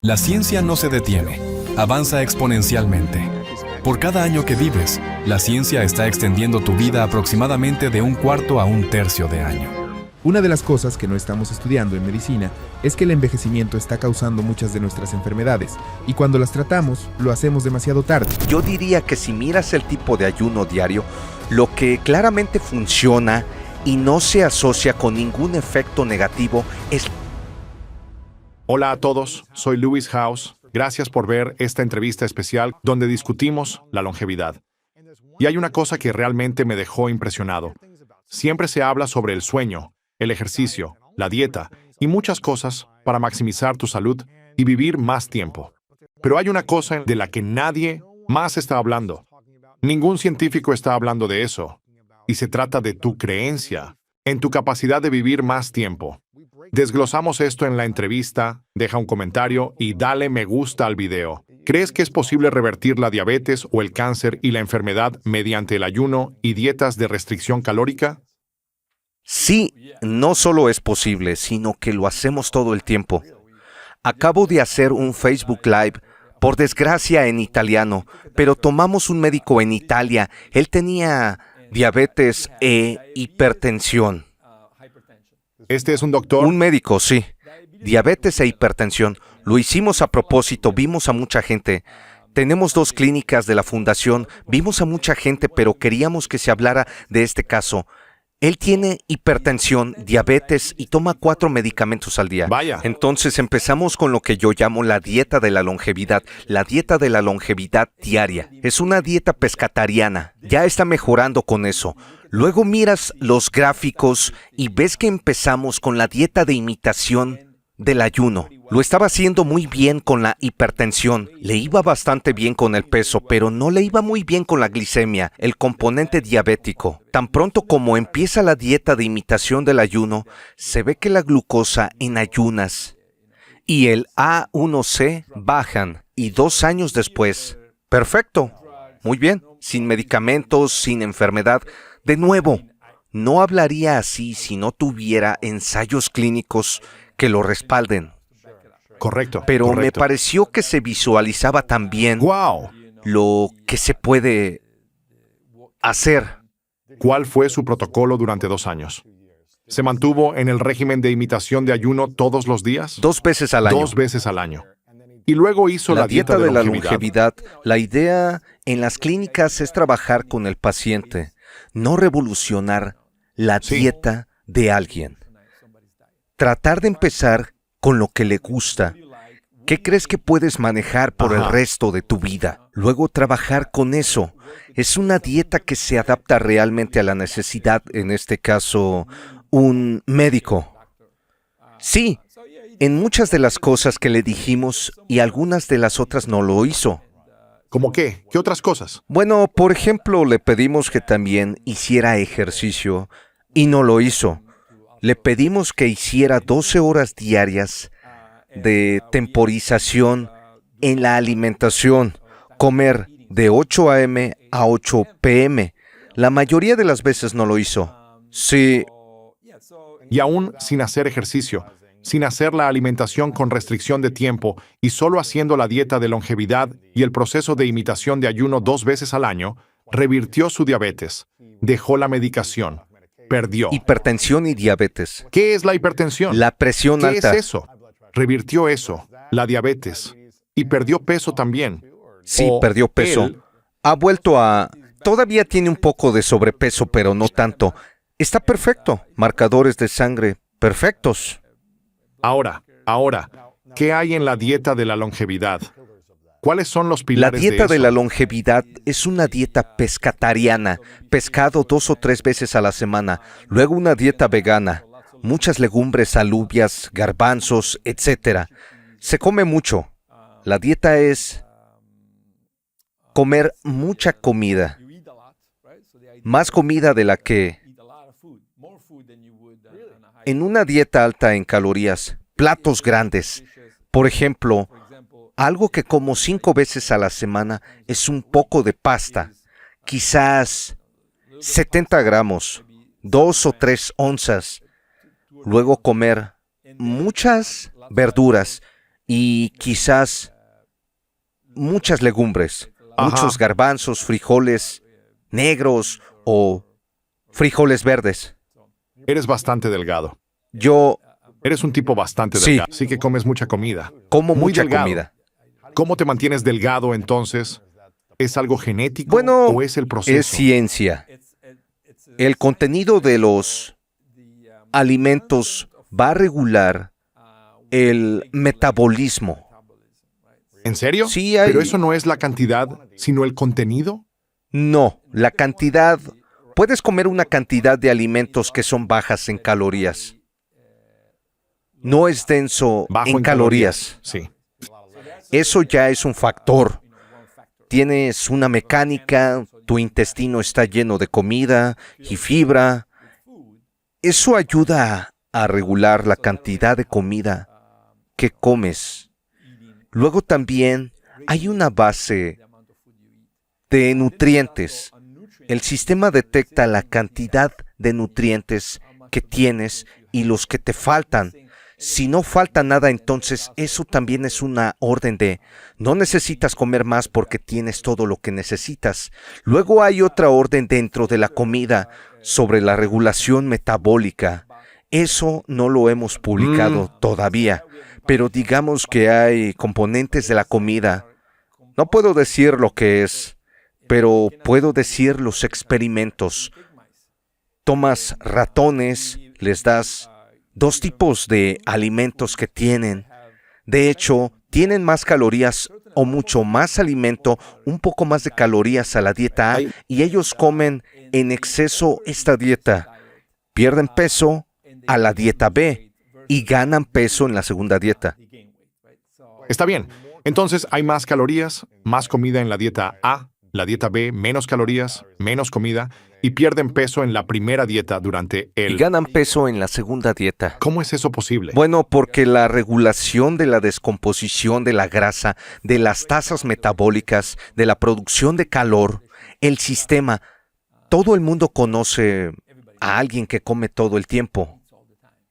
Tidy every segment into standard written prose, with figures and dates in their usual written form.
La ciencia no se detiene, avanza exponencialmente. Por cada año que vives, la ciencia está extendiendo tu vida aproximadamente de un cuarto a un tercio de año. Una de las cosas que no estamos estudiando en medicina es que el envejecimiento está causando muchas de nuestras enfermedades y cuando las tratamos, lo hacemos demasiado tarde. Yo diría que si miras el tipo de ayuno diario, lo que claramente funciona y no se asocia con ningún efecto negativo es... Hola a todos, soy Lewis House. Gracias por ver esta entrevista especial donde discutimos la longevidad. Y hay una cosa que realmente me dejó impresionado. Siempre se habla sobre el sueño, el ejercicio, la dieta y muchas cosas para maximizar tu salud y vivir más tiempo. Pero hay una cosa de la que nadie más está hablando. Ningún científico está hablando de eso. Y se trata de tu creencia en tu capacidad de vivir más tiempo. Desglosamos esto en la entrevista, deja un comentario y dale me gusta al video. ¿Crees que es posible revertir la diabetes o el cáncer y la enfermedad mediante el ayuno y dietas de restricción calórica? Sí, no solo es posible, sino que lo hacemos todo el tiempo. Acabo de hacer un Facebook Live, por desgracia en italiano, pero tomamos un médico en Italia. Él tenía diabetes e hipertensión. ¿Este es un doctor? Un médico, sí. Diabetes e hipertensión. Lo hicimos a propósito, vimos a mucha gente. Tenemos 2 clínicas de la fundación, vimos a mucha gente, pero queríamos que se hablara de este caso. Él tiene hipertensión, diabetes y toma 4 medicamentos al día. Vaya. Entonces empezamos con lo que yo llamo la dieta de la longevidad diaria. Es una dieta pescatariana. Ya está mejorando con eso. Luego miras los gráficos y ves que empezamos con la dieta de imitación del ayuno. Lo estaba haciendo muy bien con la hipertensión. Le iba bastante bien con el peso, pero no le iba muy bien con la glicemia, el componente diabético. Tan pronto como empieza la dieta de imitación del ayuno, se ve que la glucosa en ayunas y el A1C bajan. Y 2 años después, perfecto, muy bien, sin medicamentos, sin enfermedad. De nuevo, no hablaría así si no tuviera ensayos clínicos que lo respalden. Correcto. Pero correcto. me pareció que se visualizaba también ¡Wow! lo que se puede hacer. ¿Cuál fue su protocolo durante 2 años? ¿Se mantuvo en el régimen de imitación de ayuno todos los días? 2 veces al año. 2 veces al año. Y luego hizo La la dieta de la longevidad. la idea en las clínicas es trabajar con el paciente, no revolucionar la Sí. dieta de alguien. Tratar de empezar con lo que le gusta. ¿Qué crees que puedes manejar por el Ajá. resto de tu vida? Luego trabajar con eso. Es una dieta que se adapta realmente a la necesidad, en este caso, un médico. Sí, en muchas de las cosas que le dijimos y algunas de las otras no lo hizo. ¿Cómo qué? ¿Qué otras cosas? Bueno, por ejemplo, le pedimos que también hiciera ejercicio y no lo hizo. Le pedimos que hiciera 12 horas diarias de temporización en la alimentación, comer de 8 a.m. a 8 p.m. La mayoría de las veces no lo hizo. Sí, Y aún sin hacer ejercicio, sin hacer la alimentación con restricción de tiempo y solo haciendo la dieta de longevidad y el proceso de imitación de ayuno 2 veces al año, revirtió su diabetes, dejó la medicación, perdió. hipertensión y diabetes. ¿Qué es la hipertensión? La presión ¿Qué alta. es eso? Revirtió eso, la diabetes, y perdió peso también. Sí, O perdió peso. él- Ha vuelto a... Todavía tiene un poco de sobrepeso, pero no tanto. Está perfecto. Marcadores de sangre perfectos. Ahora, ¿qué hay en la dieta de la longevidad? ¿Cuáles son los La pilares dieta de de eso? la longevidad es una dieta pescatariana. Pescado 2 o 3 veces a la semana. Luego una dieta vegana. Muchas legumbres, alubias, garbanzos, etc. Se come mucho. La dieta es comer mucha comida. Más comida de la que en una dieta alta en calorías, platos grandes. Por ejemplo, algo que como 5 veces a la semana es un poco de pasta, quizás 70 gramos, 2 o 3 onzas. Luego comer muchas verduras y quizás muchas legumbres, Ajá. muchos garbanzos, frijoles negros o frijoles verdes. Eres bastante delgado. Yo Eres un tipo bastante Sí. delgado. Sí que comes mucha comida. como Muy mucha delgado. comida. ¿Cómo te mantienes delgado entonces? ¿Es algo genético Bueno, o es el proceso? es ciencia. El contenido de los alimentos va a regular el metabolismo. ¿En serio? Sí, hay- Pero eso no es la cantidad, sino el contenido. No, la cantidad. Puedes comer una cantidad de alimentos que son bajas en calorías. No es denso Bajo en calorías. Sí. Eso ya es un factor. Tienes una mecánica, tu intestino está lleno de comida y fibra. Eso ayuda a regular la cantidad de comida que comes. Luego también hay una base de nutrientes. El sistema detecta la cantidad de nutrientes que tienes y los que te faltan. Si no falta nada, entonces eso también es una orden de no necesitas comer más porque tienes todo lo que necesitas. Luego hay otra orden dentro de la comida sobre la regulación metabólica. Eso no lo hemos publicado todavía, pero digamos que hay componentes de la comida. No puedo decir lo que es, pero puedo decir los experimentos. Tomas ratones, les das dos tipos de alimentos que tienen. De hecho, tienen más calorías o mucho más alimento, un poco más de calorías a la dieta A, y ellos comen en exceso esta dieta. Pierden peso a la dieta B y ganan peso en la segunda dieta. Está bien. Entonces hay más calorías, más comida en la dieta A, la dieta B, menos calorías, menos comida, y pierden peso en la primera dieta durante Y el... ganan peso en la segunda dieta. ¿Cómo es eso posible? Bueno, porque la regulación de la descomposición de la grasa, de las tasas metabólicas, de la producción de calor, el sistema, todo el mundo conoce a alguien que come todo el tiempo,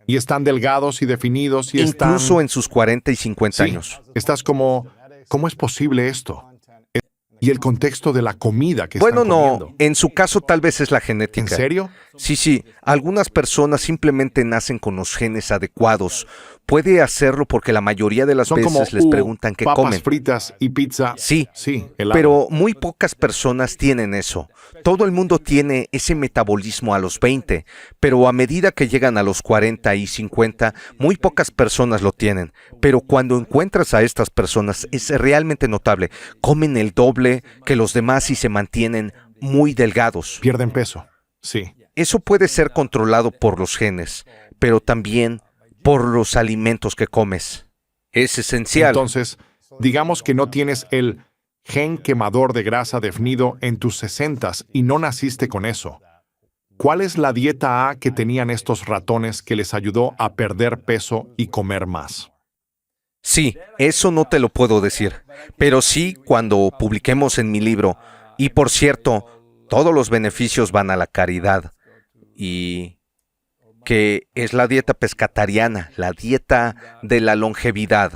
Y están delgados y definidos y incluso están... en sus 40 y 50 Sí, años. estás como... ¿Cómo es posible esto? Y el contexto de la comida que Bueno, están comiendo. no, en su caso tal vez es la genética. ¿En serio? Sí, algunas personas simplemente nacen con los genes adecuados. Puede hacerlo porque la mayoría de las Son como veces les preguntan qué papas comen. fritas y pizza. Sí, helado. pero muy pocas personas tienen eso. Todo el mundo tiene ese metabolismo a los 20, pero a medida que llegan a los 40 y 50, muy pocas personas lo tienen. Pero cuando encuentras a estas personas es realmente notable. Comen el doble que los demás y se mantienen muy delgados. Pierden peso. Sí. Eso puede ser controlado por los genes, pero también por los alimentos que comes. Es esencial. Entonces, digamos que no tienes el gen quemador de grasa definido en tus 60s y no naciste con eso. ¿Cuál es la dieta A que tenían estos ratones que les ayudó a perder peso y comer más? Sí, eso no te lo puedo decir, pero sí cuando publiquemos en mi libro. Y por cierto, todos los beneficios van a la caridad. Y que es la dieta pescatariana, la dieta de la longevidad.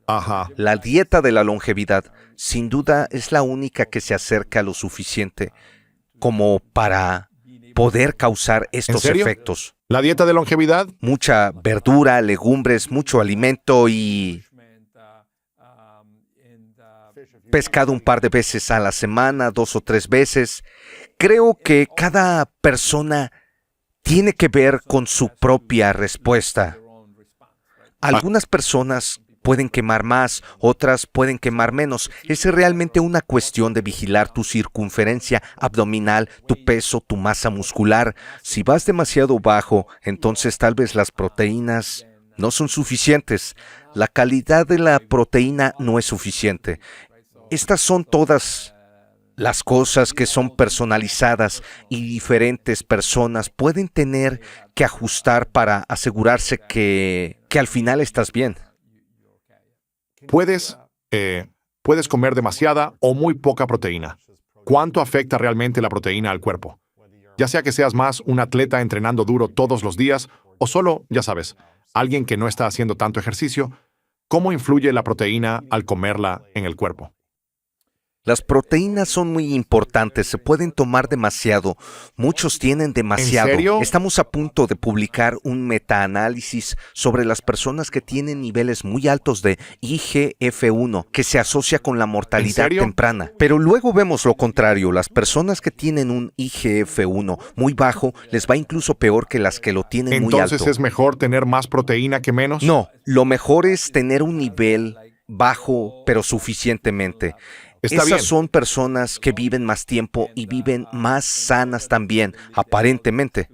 Ajá. La dieta de la longevidad, sin duda, es la única que se acerca lo suficiente como para poder causar estos serio? efectos. ¿La dieta de longevidad? Mucha verdura, legumbres, mucho alimento y pescado un par de veces a la semana, 2 o 3 veces. Creo que cada persona tiene que ver con su propia respuesta. Algunas personas pueden quemar más, otras pueden quemar menos. Es realmente una cuestión de vigilar tu circunferencia abdominal, tu peso, tu masa muscular. Si vas demasiado bajo, entonces tal vez las proteínas no son suficientes. La calidad de la proteína no es suficiente. Estas son todas las cosas que son personalizadas y diferentes personas pueden tener que ajustar para asegurarse que al final estás bien. Puedes comer demasiada o muy poca proteína. ¿Cuánto afecta realmente la proteína al cuerpo? Ya sea que seas más un atleta entrenando duro todos los días o solo, ya sabes, alguien que no está haciendo tanto ejercicio, ¿cómo influye la proteína al comerla en el cuerpo? Las proteínas son muy importantes, se pueden tomar demasiado, muchos tienen demasiado. ¿En serio? Estamos a punto de publicar un metaanálisis sobre las personas que tienen niveles muy altos de IGF-1, que se asocia con la mortalidad serio? temprana. Pero luego vemos lo contrario, las personas que tienen un IGF-1 muy bajo les va incluso peor que las que lo tienen muy alto. Entonces, ¿es mejor tener más proteína que menos? No, lo mejor es tener un nivel bajo, pero suficientemente. Está Esas bien. son personas que viven más tiempo y viven más sanas también, aparentemente.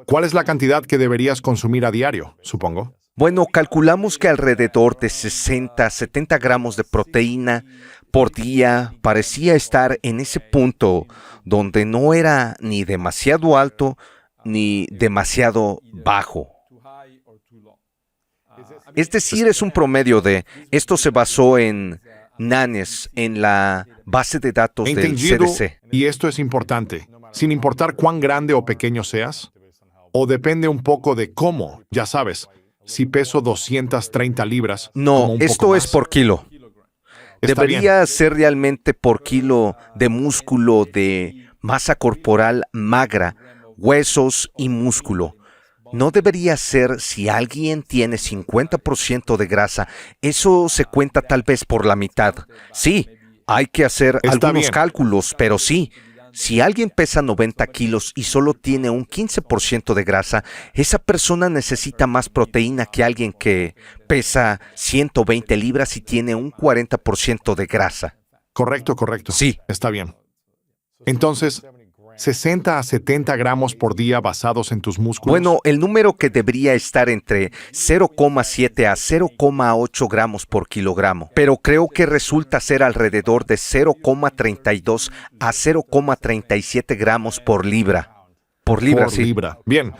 ¿Cuál es la cantidad que deberías consumir a diario, supongo? Bueno, calculamos que alrededor de 60, 70 gramos de proteína por día parecía estar en ese punto donde no era ni demasiado alto ni demasiado bajo. Es decir, es un promedio de... Esto se basó en NANES, en la base de datos del Entendido, CDC. y esto es importante, sin importar cuán grande o pequeño seas, o depende un poco de cómo, ya sabes, si peso 230 libras. como No, un poco esto es más. por kilo. Está Debería bien. ser realmente por kilo de músculo, de masa corporal magra, huesos y músculo. No debería ser si alguien tiene 50% de grasa. Eso se cuenta tal vez por la mitad. Sí, hay que hacer Está algunos bien. cálculos, pero sí. Si alguien pesa 90 kilos y solo tiene un 15% de grasa, esa persona necesita más proteína que alguien que pesa 120 libras y tiene un 40% de grasa. Correcto. Sí. Está bien. Entonces, 60 a 70 gramos por día basados en tus músculos. Bueno, el número que debería estar entre 0,7 a 0,8 gramos por kilogramo, pero creo que resulta ser alrededor de 0,32 a 0,37 gramos por libra. Por libra, por sí. libra. Bien.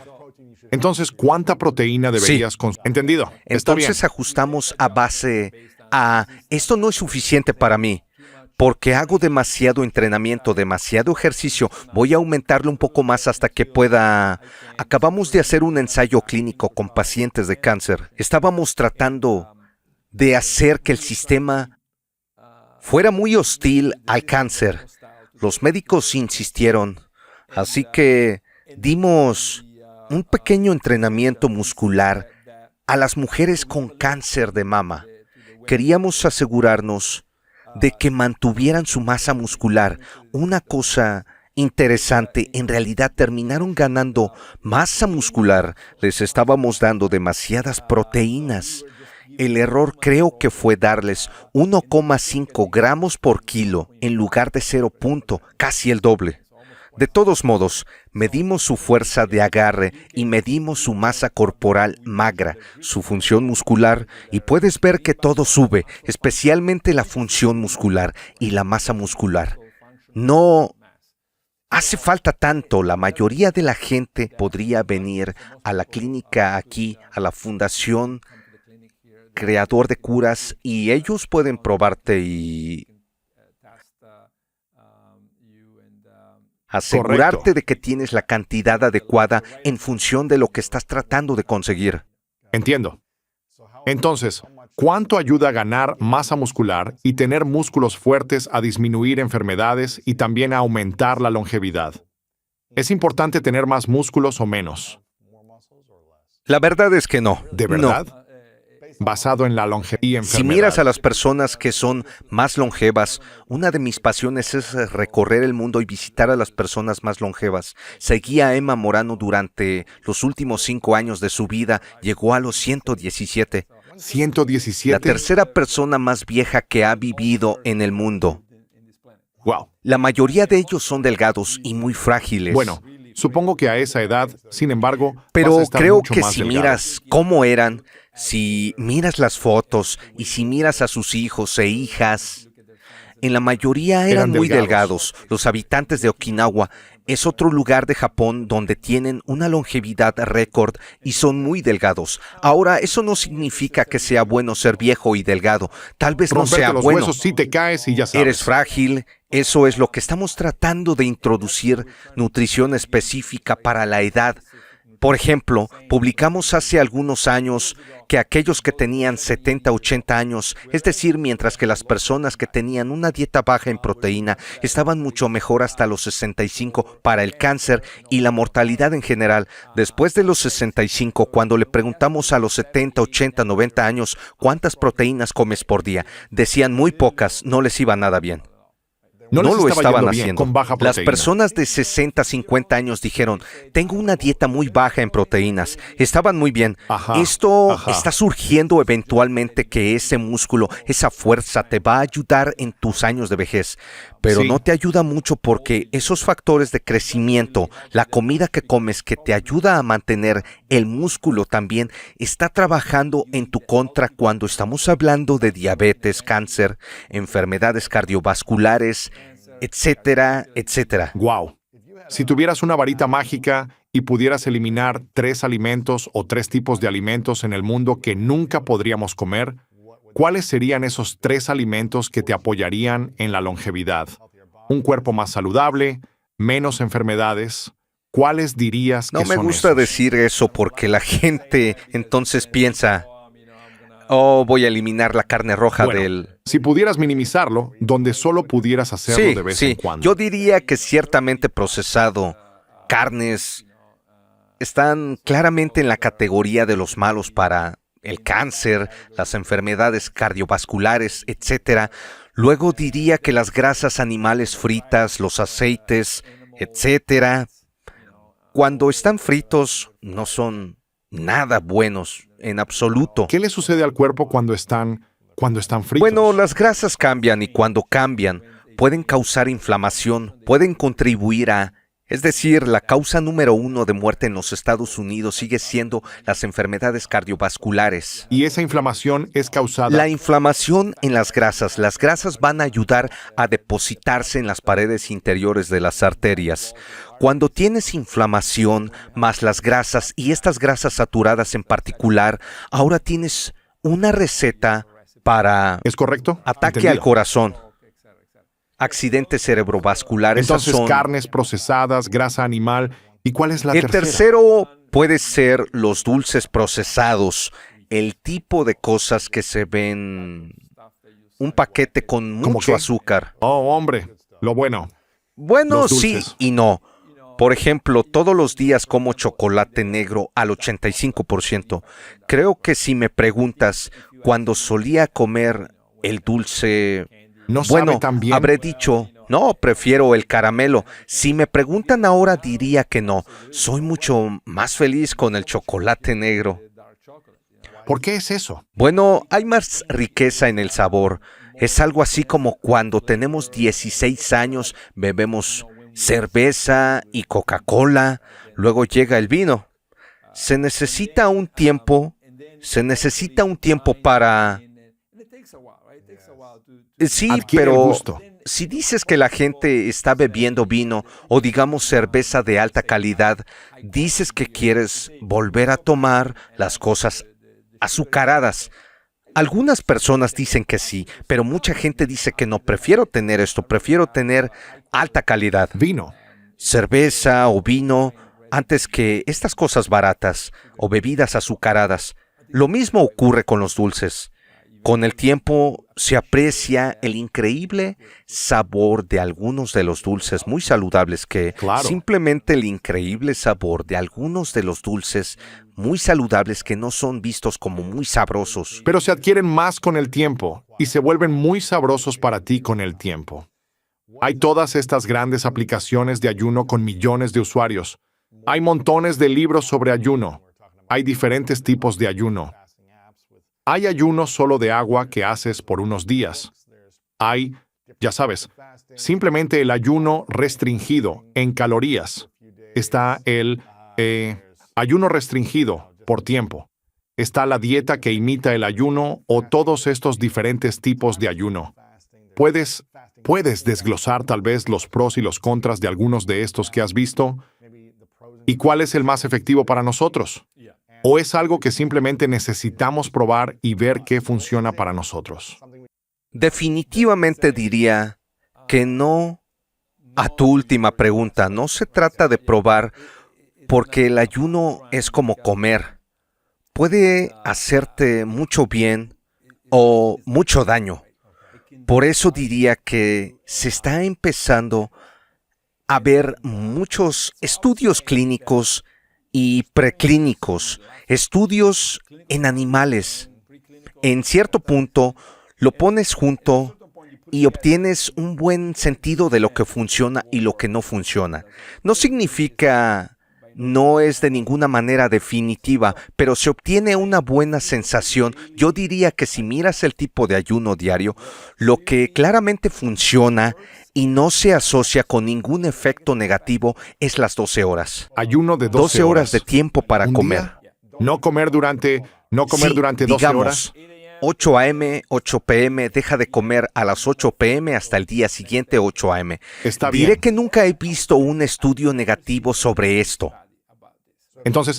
Entonces, ¿cuánta proteína deberías consumir? Entendido. Está bien. Entonces ajustamos a base a... Esto no es suficiente para mí. Porque hago demasiado entrenamiento, demasiado ejercicio, voy a aumentarlo un poco más hasta que pueda... Acabamos de hacer un ensayo clínico con pacientes de cáncer. Estábamos tratando de hacer que el sistema fuera muy hostil al cáncer. Los médicos insistieron, así que dimos un pequeño entrenamiento muscular a las mujeres con cáncer de mama. Queríamos asegurarnos de que mantuvieran su masa muscular. Una cosa interesante, en realidad terminaron ganando masa muscular. Les estábamos dando demasiadas proteínas. El error creo que fue darles 1,5 gramos por kilo en lugar de 0. Casi el doble. De todos modos, medimos su fuerza de agarre y medimos su masa corporal magra, su función muscular, y puedes ver que todo sube, especialmente la función muscular y la masa muscular. No hace falta tanto. La mayoría de la gente podría venir a la clínica aquí, a la Fundación Creador de Curas, y ellos pueden probarte y asegurarte Correcto. de que tienes la cantidad adecuada en función de lo que estás tratando de conseguir. Entiendo. Entonces, ¿cuánto ayuda a ganar masa muscular y tener músculos fuertes a disminuir enfermedades y también a aumentar la longevidad? ¿Es importante tener más músculos o menos? La verdad es que no. ¿De No. verdad? Basado en la longevidad y Si enfermedad. miras a las personas que son más longevas, una de mis pasiones es recorrer el mundo y visitar a las personas más longevas. Seguí a Emma Morano durante los últimos 5 años de su vida, llegó a los 117. 117. La tercera persona más vieja que ha vivido en el mundo. Wow. La mayoría de ellos son delgados y muy frágiles. Bueno, supongo que a esa edad, sin embargo, vas pero a estar creo mucho que más si delgado. miras cómo eran, si miras las fotos y si miras a sus hijos e hijas, en la mayoría eran Eran muy delgados. delgados. Los habitantes de Okinawa es otro lugar de Japón donde tienen una longevidad récord y son muy delgados. Ahora, eso no significa que sea bueno ser viejo y delgado. Tal vez no Romperte sea los bueno. huesos si te caes y ya sabes. Eres frágil. Eso es lo que estamos tratando de introducir, nutrición específica para la edad. Por ejemplo, publicamos hace algunos años que aquellos que tenían 70, 80 años, es decir, mientras que las personas que tenían una dieta baja en proteína estaban mucho mejor hasta los 65 para el cáncer y la mortalidad en general. Después de los 65, cuando le preguntamos a los 70, 80, 90 años cuántas proteínas comes por día, decían muy pocas, no les iba nada bien. No No les lo estaba estaban yendo bien, haciendo. con baja Las proteína. personas de 60, 50 años dijeron, tengo una dieta muy baja en proteínas. Estaban muy bien. Ajá, Esto ajá. está surgiendo eventualmente que ese músculo, esa fuerza te va a ayudar en tus años de vejez. Pero Sí. no te ayuda mucho porque esos factores de crecimiento, la comida que comes que te ayuda a mantener el músculo también, está trabajando en tu contra cuando estamos hablando de diabetes, cáncer, enfermedades cardiovasculares, etcétera, etcétera. Wow. Si tuvieras una varita mágica y pudieras eliminar 3 alimentos o 3 tipos de alimentos en el mundo que nunca podríamos comer, ¿cuáles serían esos 3 alimentos que te apoyarían en la longevidad? Un cuerpo más saludable, menos enfermedades. ¿Cuáles dirías que No me son gusta esos? decir eso porque la gente entonces piensa, oh, voy a eliminar la carne roja Bueno, del... si pudieras minimizarlo, donde solo pudieras hacerlo de vez en cuando. Yo diría que ciertamente procesado, carnes, están claramente en la categoría de los malos para el cáncer, las enfermedades cardiovasculares, etcétera. Luego diría que las grasas animales fritas, los aceites, etcétera, cuando están fritos no son nada buenos en absoluto. ¿Qué le sucede al cuerpo cuando están fritos? Bueno, las grasas cambian y cuando cambian pueden causar inflamación, pueden contribuir a... Es decir, la causa número 1 de muerte en los Estados Unidos sigue siendo las enfermedades cardiovasculares. Y esa inflamación es causada... La inflamación en las grasas van a ayudar a depositarse en las paredes interiores de las arterias. Cuando tienes inflamación más las grasas y estas grasas saturadas en particular, ahora tienes una receta para ¿Es correcto? ataque Entendido. al corazón, accidentes cerebrovasculares. Entonces, esas son- carnes procesadas, grasa animal. ¿Y cuál es la El tercera? tercero puede ser los dulces procesados, el tipo de cosas que se ven, un paquete con ¿Cómo mucho qué? azúcar. Oh, hombre, lo bueno. Bueno, Los sí dulces. y no. Por ejemplo, todos los días como chocolate negro al 85%. Creo que si me preguntas cuando solía comer el dulce, No sabe bueno, tan bien. habré dicho, no, prefiero el caramelo. Si me preguntan ahora, diría que no. Soy mucho más feliz con el chocolate negro. ¿Por qué es eso? Bueno, hay más riqueza en el sabor. Es algo así como cuando tenemos 16 años, bebemos cerveza y Coca-Cola, luego llega el vino. Se necesita un tiempo para... Sí, Adquiere el pero gusto. si dices que la gente está bebiendo vino o digamos cerveza de alta calidad, dices que quieres volver a tomar las cosas azucaradas. Algunas personas dicen que sí, pero mucha gente dice que no. Prefiero tener esto, prefiero tener alta calidad. Vino. Cerveza o vino antes que estas cosas baratas o bebidas azucaradas. Lo mismo ocurre con los dulces. Con el tiempo se aprecia el increíble sabor de algunos de los dulces muy saludables Claro. simplemente el increíble sabor de algunos de los dulces muy saludables que no son vistos como muy sabrosos. Pero se adquieren más con el tiempo y se vuelven muy sabrosos para ti con el tiempo. Hay todas estas grandes aplicaciones de ayuno con millones de usuarios. Hay montones de libros sobre ayuno. Hay diferentes tipos de ayuno. Hay ayuno solo de agua que haces por unos días. Hay, ya sabes, simplemente el ayuno restringido en calorías. Está el ayuno restringido por tiempo. Está la dieta que imita el ayuno o todos estos diferentes tipos de ayuno. Puedes desglosar tal vez los pros y los contras de algunos de estos que has visto. ¿Y cuál es el más efectivo para nosotros? ¿O es algo que simplemente necesitamos probar y ver qué funciona para nosotros? Definitivamente diría que no a tu última pregunta. No se trata de probar porque el ayuno es como comer. Puede hacerte mucho bien o mucho daño. Por eso diría que se está empezando a ver muchos estudios clínicos y preclínicos, estudios en animales. En cierto punto, lo pones junto y obtienes un buen sentido de lo que funciona y lo que no funciona. No significa, no es de ninguna manera definitiva, pero se obtiene una buena sensación. Yo diría que si miras el tipo de ayuno diario, lo que claramente funciona y no se asocia con ningún efecto negativo es las 12 horas. Ayuno de 12 horas de tiempo para ¿Un comer. día? No comer durante 12 digamos, horas. 8 a.m., 8 p.m., deja de comer a las 8 p.m. hasta el día siguiente 8 a.m. Está Diré bien. que nunca he visto un estudio negativo sobre esto. Entonces,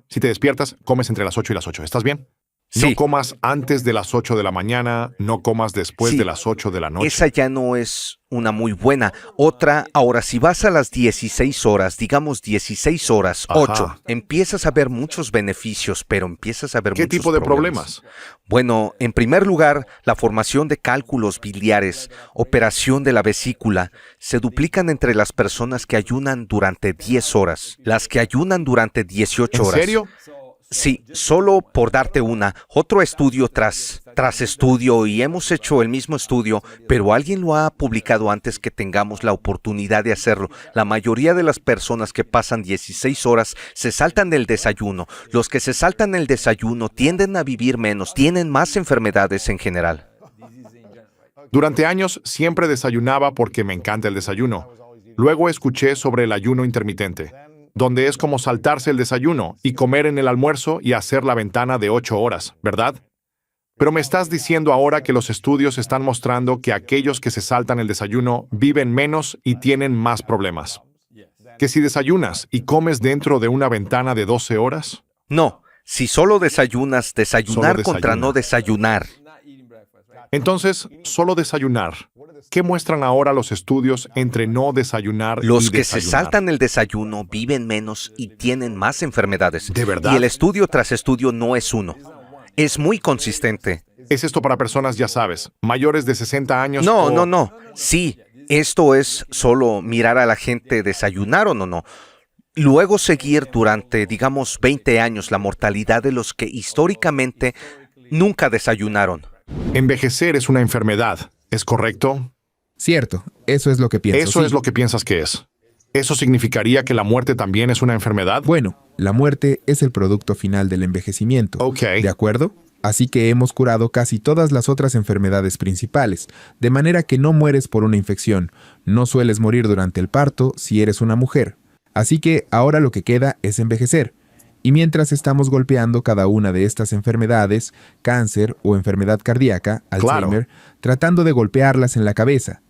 si te despiertas, comes entre las 8 y las 8. ¿Estás bien? No Sí. comas antes de las 8 de la mañana, no comas después Sí. de las 8 de la noche. Esa ya no es una muy buena. Otra, ahora si vas a las 16 horas, digamos 16 horas, Ajá. 8, empiezas a ver muchos beneficios, pero empiezas a ver ¿Qué muchos tipo de problemas? Bueno, en primer lugar, la formación de cálculos biliares, operación de la vesícula, se duplican entre las personas que ayunan durante 10 horas, las que ayunan durante 18 ¿En horas. serio? Sí, solo por darte una, otro estudio tras estudio, y hemos hecho el mismo estudio, pero alguien lo ha publicado antes que tengamos la oportunidad de hacerlo. La mayoría de las personas que pasan 16 horas se saltan el desayuno. Los que se saltan el desayuno tienden a vivir menos, tienen más enfermedades en general. Durante años siempre desayunaba porque me encanta el desayuno. Luego escuché sobre el ayuno intermitente, donde es como saltarse el desayuno y comer en el almuerzo y hacer la ventana de 8 horas, ¿verdad? Pero me estás diciendo ahora que los estudios están mostrando que aquellos que se saltan el desayuno viven menos y tienen más problemas. ¿Que si desayunas y comes dentro de una ventana de 12 horas? No, si solo desayunas, desayunar Solo contra desayuna. no desayunar. Entonces, solo desayunar. ¿Qué muestran ahora los estudios entre no desayunar Los y que se desayunar? saltan el desayuno viven menos y tienen más enfermedades. ¿De verdad? Y el estudio tras estudio no es uno. Es muy consistente. ¿Es esto para personas, ya sabes, mayores de 60 años? No. Sí, esto es solo mirar a la gente desayunar o no. Luego seguir durante, digamos, 20 años la mortalidad de los que históricamente nunca desayunaron. Envejecer es una enfermedad, ¿es correcto? Cierto, eso es lo que pienso. Eso sí. es lo que piensas que es. ¿Eso significaría que la muerte también es una enfermedad? Bueno, la muerte es el producto final del envejecimiento. Ok. ¿De acuerdo? Así que hemos curado casi todas las otras enfermedades principales, de manera que no mueres por una infección, no sueles morir durante el parto si eres una mujer. Así que ahora lo que queda es envejecer. Y mientras estamos golpeando cada una de estas enfermedades, cáncer o enfermedad cardíaca, Claro. Alzheimer, tratando de golpearlas en la cabeza,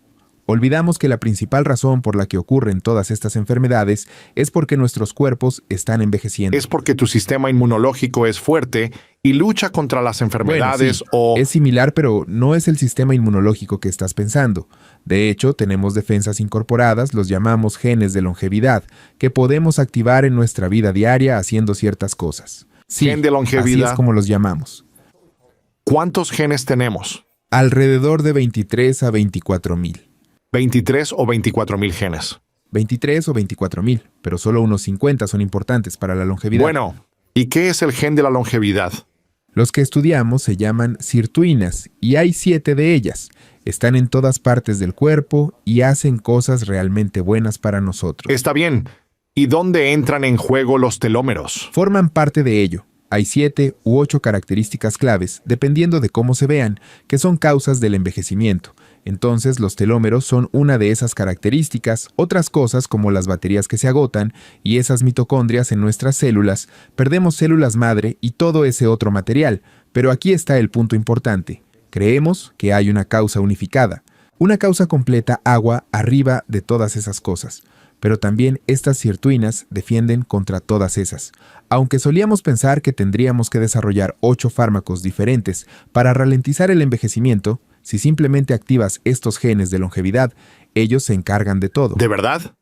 olvidamos que la principal razón por la que ocurren todas estas enfermedades es porque nuestros cuerpos están envejeciendo. Es porque tu sistema inmunológico es fuerte y lucha contra las enfermedades Bueno, sí, es similar, pero no es el sistema inmunológico que estás pensando. De hecho, tenemos defensas incorporadas, los llamamos genes de longevidad, que podemos activar en nuestra vida diaria haciendo ciertas cosas. Sí, Gen de longevidad. así es como los llamamos. ¿Cuántos genes tenemos? Alrededor de 23 a 24 mil. 23 o 24 mil genes. 23 o 24 mil, pero solo unos 50 son importantes para la longevidad. Bueno, ¿y qué es el gen de la longevidad? Los que estudiamos se llaman sirtuinas y hay 7 de ellas. Están en todas partes del cuerpo y hacen cosas realmente buenas para nosotros. Está bien. ¿Y dónde entran en juego los telómeros? Forman parte de ello. Hay 7 u 8 características claves, dependiendo de cómo se vean, que son causas del envejecimiento. Entonces, los telómeros son una de esas características. Otras cosas, como las baterías que se agotan y esas mitocondrias en nuestras células, perdemos células madre y todo ese otro material. Pero aquí está el punto importante. Creemos que hay una causa unificada, una causa completa agua arriba de todas esas cosas. Pero también estas sirtuinas defienden contra todas esas. Aunque solíamos pensar que tendríamos que desarrollar 8 fármacos diferentes para ralentizar el envejecimiento, si simplemente activas estos genes de longevidad, ellos se encargan de todo. ¿De verdad?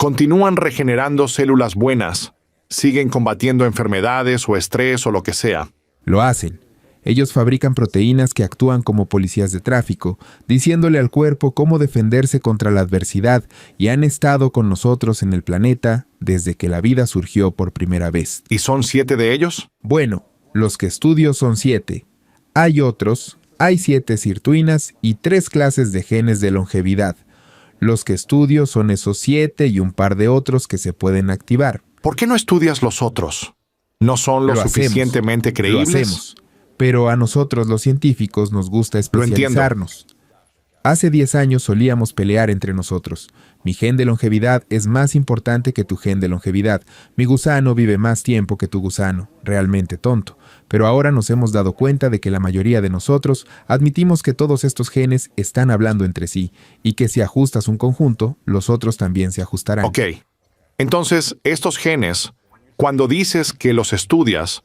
Continúan regenerando células buenas, siguen combatiendo enfermedades o estrés o lo que sea. Lo hacen. Ellos fabrican proteínas que actúan como policías de tráfico, diciéndole al cuerpo cómo defenderse contra la adversidad, y han estado con nosotros en el planeta desde que la vida surgió por primera vez. ¿Y son 7 de ellos? Bueno, los que estudio son 7. Hay otros, hay 7 sirtuinas y 3 clases de genes de longevidad. Los que estudio son esos 7 y un par de otros que se pueden activar. ¿Por qué no estudias los otros? ¿No son lo suficientemente creíbles? Lo hacemos. Pero a nosotros los científicos nos gusta especializarnos. Hace 10 años solíamos pelear entre nosotros. Mi gen de longevidad es más importante que tu gen de longevidad. Mi gusano vive más tiempo que tu gusano. Realmente tonto. Pero ahora nos hemos dado cuenta de que la mayoría de nosotros admitimos que todos estos genes están hablando entre sí y que si ajustas un conjunto, los otros también se ajustarán. Ok. Entonces, estos genes, cuando dices que los estudias,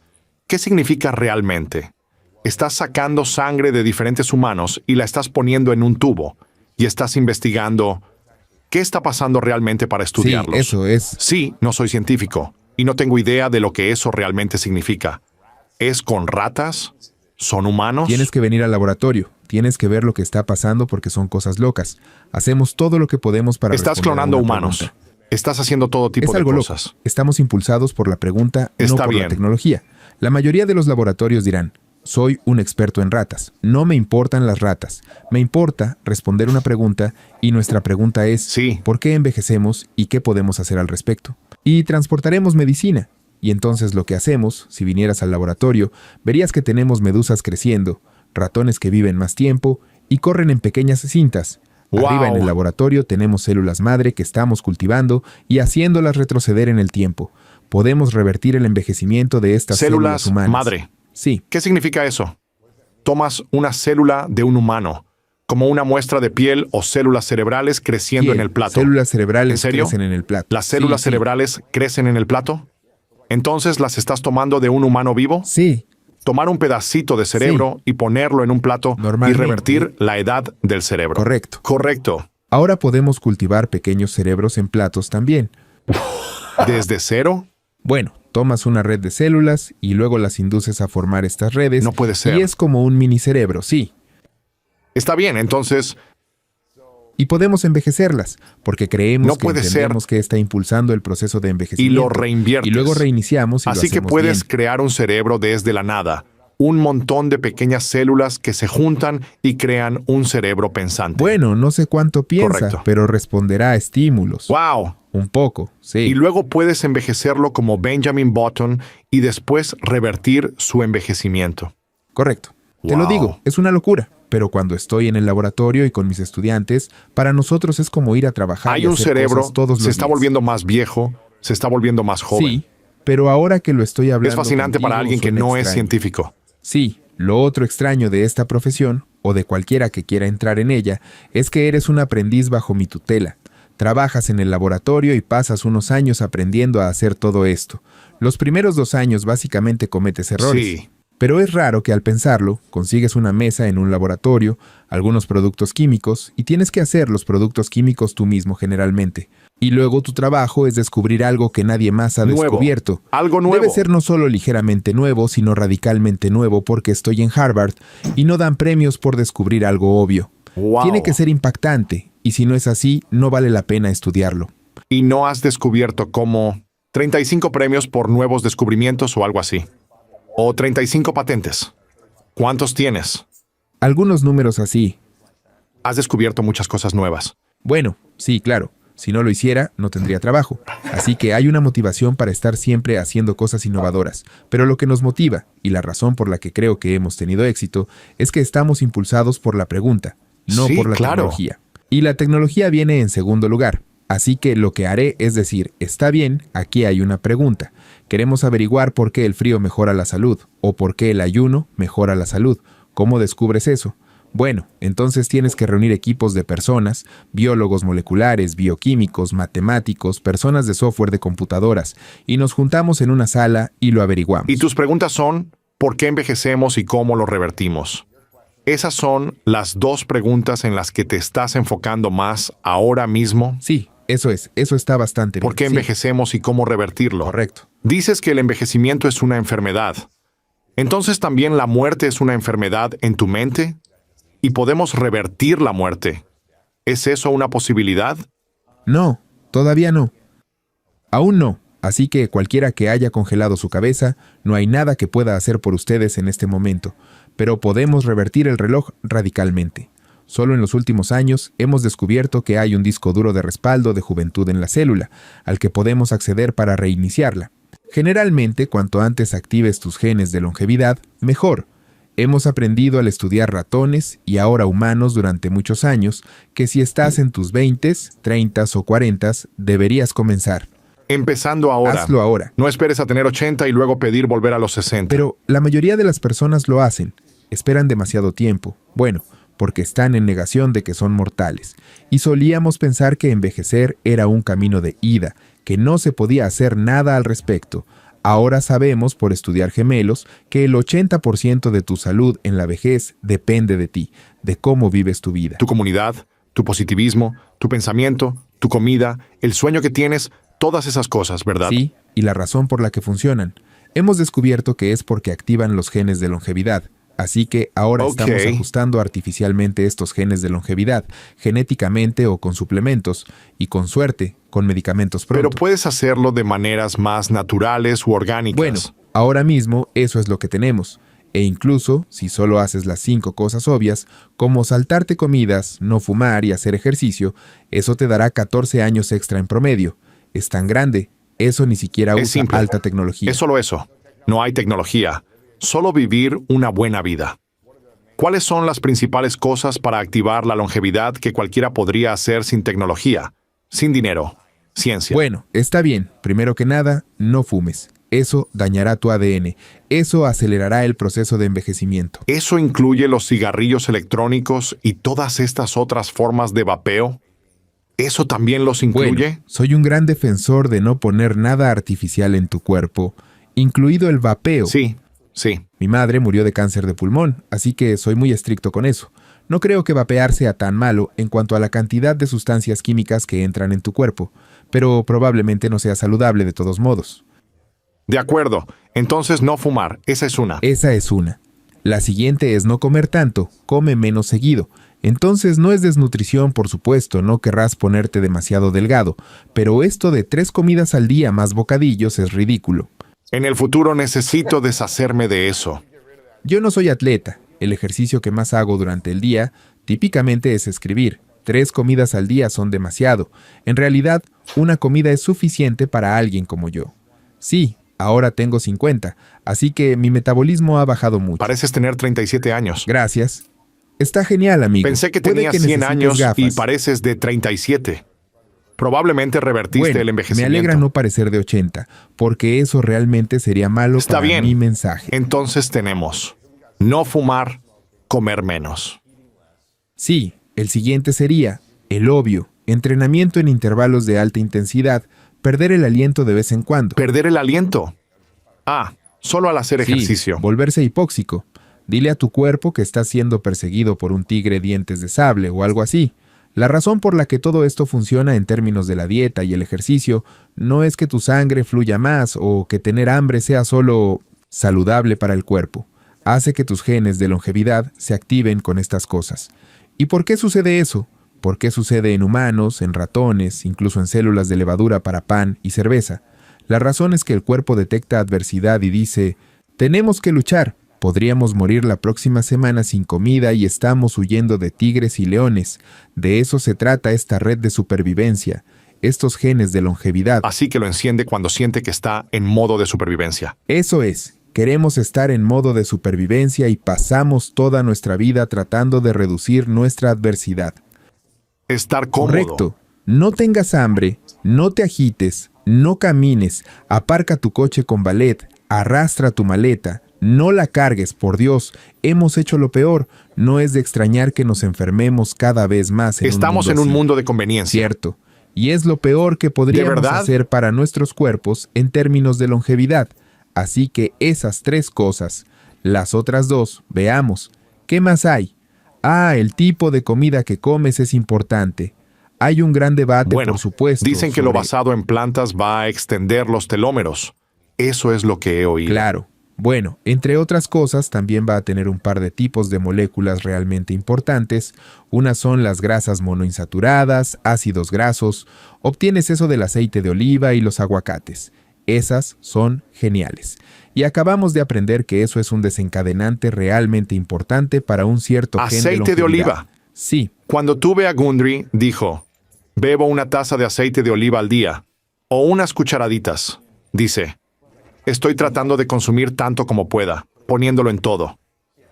¿qué significa realmente? Estás sacando sangre de diferentes humanos y la estás poniendo en un tubo y estás investigando qué está pasando realmente para estudiarlos. Sí, eso es. Sí, no soy científico y no tengo idea de lo que eso realmente significa. ¿Es con ratas? ¿Son humanos? Tienes que venir al laboratorio. Tienes que ver lo que está pasando porque son cosas locas. Hacemos todo lo que podemos para Estás responder clonando a una humanos. pregunta. Estás haciendo todo tipo Es de algo cosas. loco. Estamos impulsados por la pregunta, no Está por bien. la tecnología. La mayoría de los laboratorios dirán: soy un experto en ratas. No me importan las ratas. Me importa responder una pregunta y nuestra pregunta es Sí. ¿por qué envejecemos y qué podemos hacer al respecto? Y transportaremos medicina. Y entonces lo que hacemos, si vinieras al laboratorio, verías que tenemos medusas creciendo, ratones que viven más tiempo y corren en pequeñas cintas. Arriba en Wow. el laboratorio tenemos células madre que estamos cultivando y haciéndolas retroceder en el tiempo. Podemos revertir el envejecimiento de estas células humanas. madre. Sí, ¿Qué significa eso? Tomas una célula de un humano, como una muestra de piel o células cerebrales creciendo piel, en el plato. células cerebrales ¿En serio? crecen en el plato. ¿Las células Sí, cerebrales crecen en el plato? Entonces, ¿las estás tomando de un humano vivo? Sí, Tomar un pedacito de cerebro y ponerlo en un plato y Normalmente. revertir la edad del cerebro. correcto. Correcto. Ahora podemos cultivar pequeños cerebros en platos también. ¿Desde cero? Bueno, tomas una red de células y luego las induces a formar estas redes. No puede ser. Y es como un mini cerebro, sí. Está bien, entonces, Y podemos envejecerlas, porque creemos No que puede entendemos que está impulsando el proceso de y envejecimiento. lo reinviertes. Y luego reiniciamos y lo Así que hacemos puedes bien. crear un cerebro desde la nada. Un montón de pequeñas células que se juntan y crean un cerebro pensante. Bueno, no sé cuánto piensa, Correcto. pero responderá a estímulos. ¡Wow! Un poco, sí. Y luego puedes envejecerlo como Benjamin Button y después revertir su envejecimiento. Correcto. Te lo Wow. digo, es una locura. Pero cuando estoy en el laboratorio y con mis estudiantes, para nosotros es como ir a trabajar Hay y un hacer cerebro, cosas todos los se está días. volviendo más viejo, se está volviendo más joven. Sí, pero ahora que lo estoy hablando Es fascinante para contigo, alguien que suena no es extraño. científico. Sí, lo otro extraño de esta profesión, o de cualquiera que quiera entrar en ella, es que eres un aprendiz bajo mi tutela. Trabajas en el laboratorio y pasas unos años aprendiendo a hacer todo esto. Los primeros 2 años básicamente cometes errores. Sí. Pero es raro que al pensarlo, consigues una mesa en un laboratorio, algunos productos químicos, y tienes que hacer los productos químicos tú mismo generalmente. Y luego tu trabajo es descubrir algo que nadie más ha Nuevo. descubierto. Algo nuevo. Debe ser no solo ligeramente nuevo, sino radicalmente nuevo porque estoy en Harvard y no dan premios por descubrir algo obvio. Wow. Tiene que ser impactante, y si no es así, no vale la pena estudiarlo. Y no has descubierto como 35 premios por nuevos descubrimientos o algo así. O 35 patentes. ¿Cuántos tienes? Algunos números así. Has descubierto muchas cosas nuevas. Bueno, sí, claro. Si no lo hiciera, no tendría trabajo. Así que hay una motivación para estar siempre haciendo cosas innovadoras. Pero lo que nos motiva, y la razón por la que creo que hemos tenido éxito, es que estamos impulsados por la pregunta, no Sí, por la claro. tecnología. Y la tecnología viene en segundo lugar. Así que lo que haré es decir, está bien, aquí hay una pregunta. Queremos averiguar por qué el frío mejora la salud, o por qué el ayuno mejora la salud. ¿Cómo descubres eso? Bueno, entonces tienes que reunir equipos de personas, biólogos moleculares, bioquímicos, matemáticos, personas de software de computadoras, y nos juntamos en una sala y lo averiguamos. Y tus preguntas son, ¿por qué envejecemos y cómo lo revertimos? Esas son las 2 preguntas en las que te estás enfocando más ahora mismo. Sí, Eso está bastante bien. ¿Por qué Sí, envejecemos y cómo revertirlo? correcto. Dices que el envejecimiento es una enfermedad. Entonces también la muerte es una enfermedad en tu mente y podemos revertir la muerte. ¿Es eso una posibilidad? No, todavía no. Aún no. Así que cualquiera que haya congelado su cabeza, no hay nada que pueda hacer por ustedes en este momento, pero podemos revertir el reloj radicalmente. Solo en los últimos años hemos descubierto que hay un disco duro de respaldo de juventud en la célula, al que podemos acceder para reiniciarla. Generalmente, cuanto antes actives tus genes de longevidad, mejor. Hemos aprendido al estudiar ratones y ahora humanos durante muchos años que si estás en tus 20s, 30s o 40s, deberías comenzar. Empezando ahora. Hazlo ahora. No esperes a tener 80 y luego pedir volver a los 60. Pero la mayoría de las personas lo hacen. Esperan demasiado tiempo. Bueno, porque están en negación de que son mortales. Y solíamos pensar que envejecer era un camino de ida, que no se podía hacer nada al respecto. Ahora sabemos, por estudiar gemelos, que el 80% de tu salud en la vejez depende de ti, de cómo vives tu vida. Tu comunidad, tu positivismo, tu pensamiento, tu comida, el sueño que tienes, todas esas cosas, ¿verdad? Sí, y la razón por la que funcionan. Hemos descubierto que es porque activan los genes de longevidad. Así que ahora estamos ajustando artificialmente estos genes de longevidad, genéticamente o con suplementos, y con suerte, con medicamentos pronto. Pero puedes hacerlo de maneras más naturales u orgánicas. Bueno, ahora mismo eso es lo que tenemos. E incluso, si solo haces las 5 cosas obvias, como saltarte comidas, no fumar y hacer ejercicio, eso te dará 14 años extra en promedio. Es tan grande, eso ni siquiera Es usa simple. alta tecnología. Es solo eso. No hay tecnología. Solo vivir una buena vida. ¿Cuáles son las principales cosas para activar la longevidad que cualquiera podría hacer sin tecnología, sin dinero, ciencia? Bueno, está bien. Primero que nada, no fumes. Eso dañará tu ADN. Eso acelerará el proceso de envejecimiento. ¿Eso incluye los cigarrillos electrónicos y todas estas otras formas de vapeo? ¿Eso también los incluye? Bueno, soy un gran defensor de no poner nada artificial en tu cuerpo, incluido el vapeo. Sí. Mi madre murió de cáncer de pulmón, así que soy muy estricto con eso. No creo que vapear sea tan malo en cuanto a la cantidad de sustancias químicas que entran en tu cuerpo, pero probablemente no sea saludable de todos modos. De acuerdo. Entonces no fumar. Esa es una. Esa es una. La siguiente es no comer tanto, come menos seguido. Entonces no es desnutrición, por supuesto, no querrás ponerte demasiado delgado, pero esto de 3 comidas al día más bocadillos es ridículo. En el futuro necesito deshacerme de eso. Yo no soy atleta. El ejercicio que más hago durante el día típicamente es escribir. 3 comidas al día son demasiado. En realidad, una comida es suficiente para alguien como yo. Sí, ahora tengo 50, así que mi metabolismo ha bajado mucho. Pareces tener 37 años. Gracias. Está genial, amigo. Pensé que Puede tenías que 100 necesites años gafas. y pareces de 37. Probablemente revertiste Bueno, el me envejecimiento. alegra no parecer de 80, porque eso realmente sería malo Está para bien. mi mensaje. Entonces tenemos no fumar, comer menos. Sí, el siguiente sería, el obvio, entrenamiento en intervalos de alta intensidad, perder el aliento de vez en cuando. Perder el aliento. Solo al hacer Sí, ejercicio. volverse hipóxico. Dile a tu cuerpo que estás siendo perseguido por un tigre dientes de sable o algo así. La razón por la que todo esto funciona en términos de la dieta y el ejercicio no es que tu sangre fluya más o que tener hambre sea solo saludable para el cuerpo. Hace que tus genes de longevidad se activen con estas cosas. ¿Y por qué sucede eso? ¿Por qué sucede en humanos, en ratones, incluso en células de levadura para pan y cerveza? La razón es que el cuerpo detecta adversidad y dice, tenemos que luchar. Podríamos morir la próxima semana sin comida y estamos huyendo de tigres y leones. De eso se trata esta red de supervivencia, estos genes de longevidad. Así que lo enciende cuando siente que está en modo de supervivencia. Eso es, queremos estar en modo de supervivencia y pasamos toda nuestra vida tratando de reducir nuestra adversidad. Estar cómodo. Correcto. No tengas hambre, no te agites, no camines, aparca tu coche con ballet, arrastra tu maleta. No la cargues, por Dios. Hemos hecho lo peor. No es de extrañar que nos enfermemos cada vez más. Estamos en un mundo de conveniencia. Cierto. Y es lo peor que podríamos hacer para nuestros cuerpos en términos de longevidad. Así que esas 3 cosas. Las otras 2, veamos. ¿Qué más hay? El tipo de comida que comes es importante. Hay un gran debate, Bueno, por supuesto. dicen que lo sobre- basado en plantas va a extender los telómeros. Eso es lo que he oído. Claro. Bueno, entre otras cosas, también va a tener un par de tipos de moléculas realmente importantes. Unas son las grasas monoinsaturadas, ácidos grasos. Obtienes eso del aceite de oliva y los aguacates. Esas son geniales. Y acabamos de aprender que eso es un desencadenante realmente importante para un cierto gen Aceite de longevidad. oliva. Sí, Cuando tuve a Gundry, dijo, bebo una taza de aceite de oliva al día, o unas cucharaditas. Dice, estoy tratando de consumir tanto como pueda, poniéndolo en todo.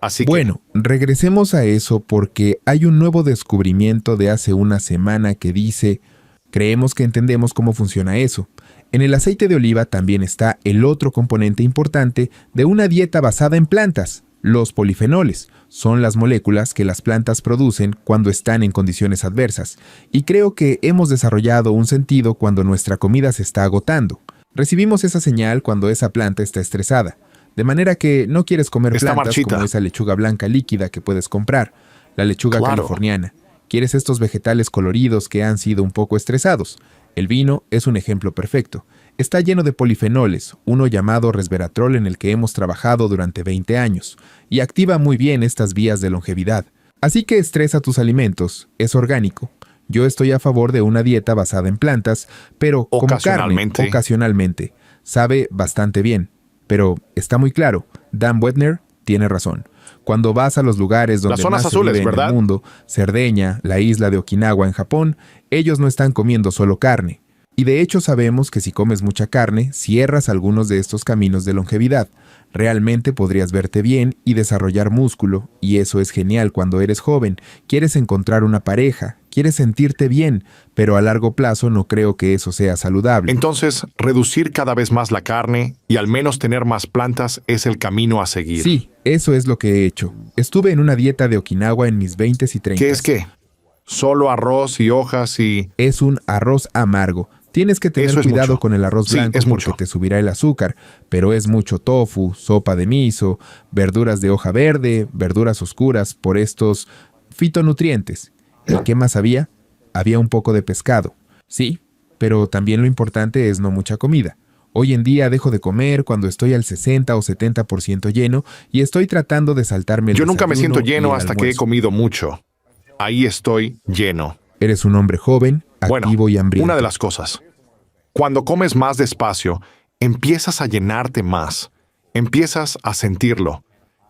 Así que, bueno, regresemos a eso porque hay un nuevo descubrimiento de hace una semana que dice, creemos que entendemos cómo funciona eso. En el aceite de oliva también está el otro componente importante de una dieta basada en plantas, los polifenoles. Son las moléculas que las plantas producen cuando están en condiciones adversas. Y creo que hemos desarrollado un sentido cuando nuestra comida se está agotando. Recibimos esa señal cuando esa planta está estresada. De manera que no quieres comer Está plantas marchita. como esa lechuga blanca líquida que puedes comprar, la lechuga Claro. californiana. Quieres estos vegetales coloridos que han sido un poco estresados. El vino es un ejemplo perfecto. Está lleno de polifenoles, uno llamado resveratrol en el que hemos trabajado durante 20 años, y activa muy bien estas vías de longevidad. Así que estresa tus alimentos, es orgánico. Yo estoy a favor de una dieta basada en plantas, pero como carne, ocasionalmente. Sabe bastante bien. Pero está muy claro, Dan Buettner tiene razón. Cuando vas a los lugares donde Las zonas más azules, se vive en ¿verdad? el mundo, Cerdeña, la isla de Okinawa en Japón, ellos no están comiendo solo carne. Y de hecho sabemos que si comes mucha carne, cierras algunos de estos caminos de longevidad. Realmente podrías verte bien y desarrollar músculo, y eso es genial cuando eres joven. Quieres encontrar una pareja, quieres sentirte bien, pero a largo plazo no creo que eso sea saludable. entonces, reducir cada vez más la carne y al menos tener más plantas es el camino a seguir. Sí, eso es lo que he hecho. Estuve en una dieta de Okinawa en mis 20s y 30s. ¿Qué es qué? Solo arroz y hojas y... Es un arroz amargo. Tienes que tener Eso es cuidado mucho. con el arroz Sí, blanco es porque mucho. te subirá el azúcar, pero es mucho tofu, sopa de miso, verduras de hoja verde, verduras oscuras por estos fitonutrientes. ¿Y qué más había? Había un poco de pescado. Sí, pero también lo importante es no mucha comida. Hoy en día dejo de comer cuando estoy al 60 o 70% lleno y estoy tratando de saltarme el Yo nunca me siento desayuno y lleno el hasta que he almuerzo. comido mucho. Ahí estoy lleno. Eres un hombre joven, Bueno, activo y hambriento. una de las cosas. Cuando comes más despacio, empiezas a llenarte más. Empiezas a sentirlo.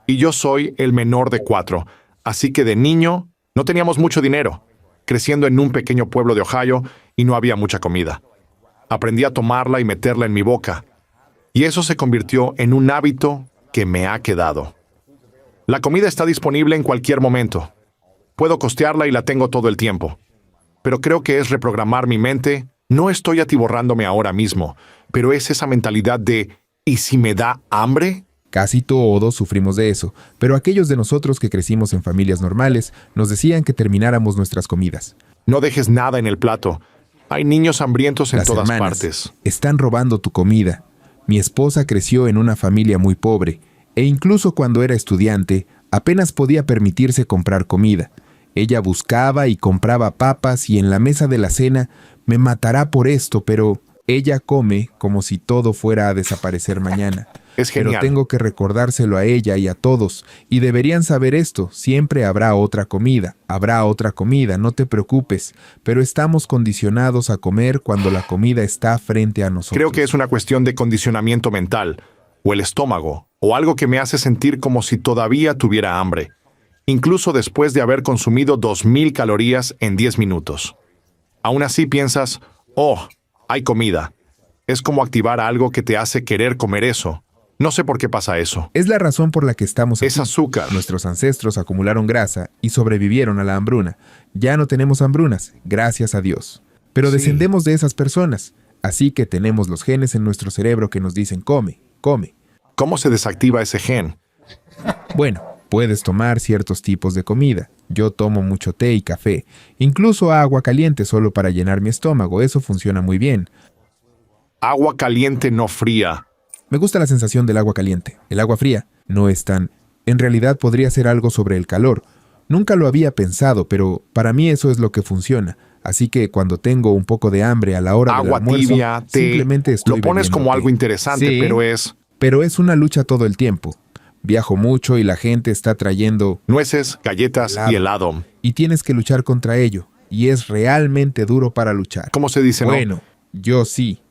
Y yo soy el menor de 4, así que de niño no teníamos mucho dinero, creciendo en un pequeño pueblo de Ohio y no había mucha comida. Aprendí a tomarla y meterla en mi boca. Y eso se convirtió en un hábito que me ha quedado. La comida está disponible en cualquier momento. Puedo costearla y la tengo todo el tiempo. Pero creo que es reprogramar mi mente. No estoy atiborrándome ahora mismo, pero es esa mentalidad de ¿y si me da hambre? Casi todos sufrimos de eso, pero aquellos de nosotros que crecimos en familias normales nos decían que termináramos nuestras comidas. No dejes nada en el plato. Hay niños hambrientos en Las todas hermanas partes. están robando tu comida. Mi esposa creció en una familia muy pobre, e incluso cuando era estudiante, apenas podía permitirse comprar comida. Ella buscaba y compraba papas y en la mesa de la cena me matará por esto, pero ella come como si todo fuera a desaparecer mañana. Es Pero genial. tengo que recordárselo a ella y a todos, y deberían saber esto, siempre habrá otra comida, no te preocupes, pero estamos condicionados a comer cuando la comida está frente a nosotros. Creo que es una cuestión de condicionamiento mental, o el estómago, o algo que me hace sentir como si todavía tuviera hambre, incluso después de haber consumido 2000 calorías en 10 minutos. Aún así piensas, oh, hay comida. Es como activar algo que te hace querer comer eso. No sé por qué pasa eso. Es la razón por la que estamos Es aquí. azúcar. Nuestros ancestros acumularon grasa y sobrevivieron a la hambruna. Ya no tenemos hambrunas, gracias a Dios. Pero Sí. descendemos de esas personas, así que tenemos los genes en nuestro cerebro que nos dicen come, come. ¿Cómo se desactiva ese gen? Bueno, puedes tomar ciertos tipos de comida. Yo tomo mucho té y café, incluso agua caliente solo para llenar mi estómago, eso funciona muy bien. Agua caliente no fría. Me gusta la sensación del agua caliente. El agua fría no es tan... En realidad podría ser algo sobre el calor. Nunca lo había pensado, pero para mí eso es lo que funciona. Así que cuando tengo un poco de hambre a la hora del Agua almuerzo, tibia, té. simplemente estoy Lo pones bebiendo como té. algo interesante, Sí, pero es es una lucha todo el tiempo. Viajo mucho y la gente está trayendo nueces, galletas y helado. y tienes que luchar contra ello. Y es realmente duro para luchar. ¿Cómo se dice no? Bueno, yo sí.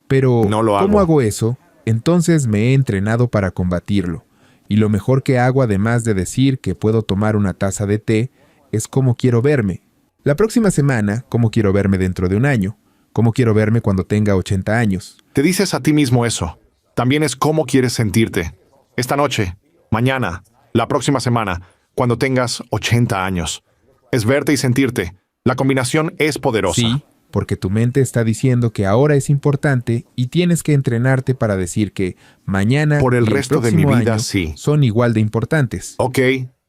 Pero No lo ¿cómo hago. hago eso? Entonces me he entrenado para combatirlo. Y lo mejor que hago, además de decir que puedo tomar una taza de té, es cómo quiero verme. La próxima semana, cómo quiero verme dentro de un año. Cómo quiero verme cuando tenga 80 años. Te dices a ti mismo eso. También es cómo quieres sentirte. Esta noche, mañana, la próxima semana, cuando tengas 80 años. Es verte y sentirte. La combinación es poderosa. Sí, porque tu mente está diciendo que ahora es importante y tienes que entrenarte para decir que mañana Por el y resto de mi próximo vida, año sí. son igual de importantes. Ok,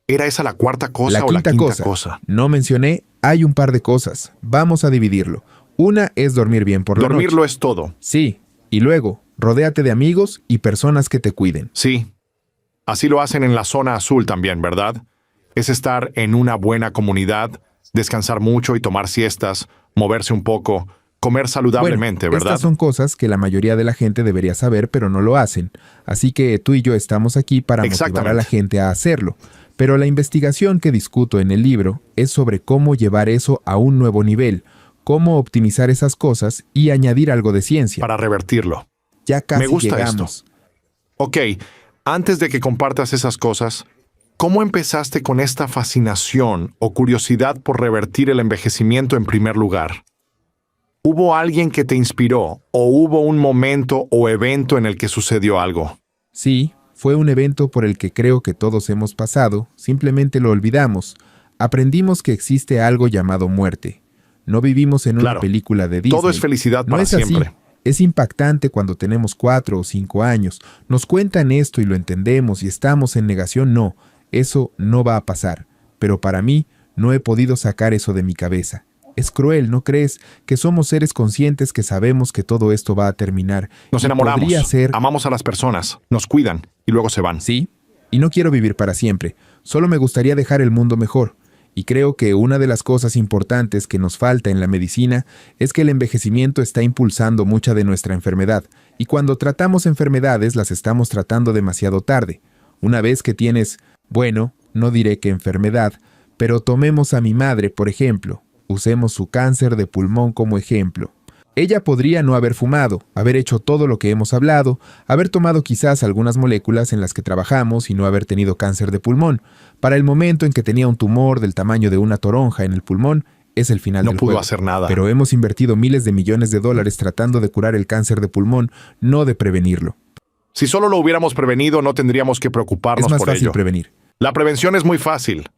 ¿era esa la cuarta cosa La o la quinta quinta cosa, no mencioné, hay un par de cosas. Vamos a dividirlo. Una es dormir bien por la noche. Dormirlo es todo. Sí, y luego, rodéate de amigos y personas que te cuiden. Sí. Así lo hacen en la zona azul también, ¿verdad? Es estar en una buena comunidad, descansar mucho y tomar siestas, moverse un poco, comer saludablemente, Bueno, ¿verdad? estas son cosas que la mayoría de la gente debería saber, pero no lo hacen. Así que tú y yo estamos aquí para motivar a Exactamente. la gente a hacerlo. Pero la investigación que discuto en el libro es sobre cómo llevar eso a un nuevo nivel, cómo optimizar esas cosas y añadir algo de ciencia. Para revertirlo. Ya casi Me gusta llegamos. Ok, antes de que compartas esas cosas, ¿cómo empezaste con esta fascinación o curiosidad por revertir el envejecimiento en primer lugar? ¿Hubo alguien que te inspiró o hubo un momento o evento en el que sucedió algo? Sí, fue un evento por el que creo que todos hemos pasado, simplemente lo olvidamos. Aprendimos que existe algo llamado muerte. No vivimos en una Claro, película de Disney. todo es felicidad No para es así. siempre. Es impactante cuando tenemos 4 o 5 años. Nos cuentan esto y lo entendemos y estamos en negación. No, eso no va a pasar. Pero para mí, no he podido sacar eso de mi cabeza. Es cruel, ¿no crees? Que somos seres conscientes que sabemos que todo esto va a terminar. Nos Y enamoramos, podría ser... amamos a las personas, nos cuidan y luego se van. Sí, y no quiero vivir para siempre. Solo me gustaría dejar el mundo mejor. Y creo que una de las cosas importantes que nos falta en la medicina es que el envejecimiento está impulsando mucha de nuestra enfermedad. Y cuando tratamos enfermedades las estamos tratando demasiado tarde. Una vez que tienes, bueno, no diré que enfermedad, pero tomemos a mi madre, por ejemplo. Usemos su cáncer de pulmón como ejemplo. Ella podría no haber fumado, haber hecho todo lo que hemos hablado, haber tomado quizás algunas moléculas en las que trabajamos y no haber tenido cáncer de pulmón. Para el momento en que tenía un tumor del tamaño de una toronja en el pulmón, es el final No del pudo juego. hacer nada. Pero hemos invertido miles de millones de dólares tratando de curar el cáncer de pulmón, no de prevenirlo. Si solo lo hubiéramos prevenido, no tendríamos que Es preocuparnos más por fácil ello. prevenir. La prevención es muy fácil.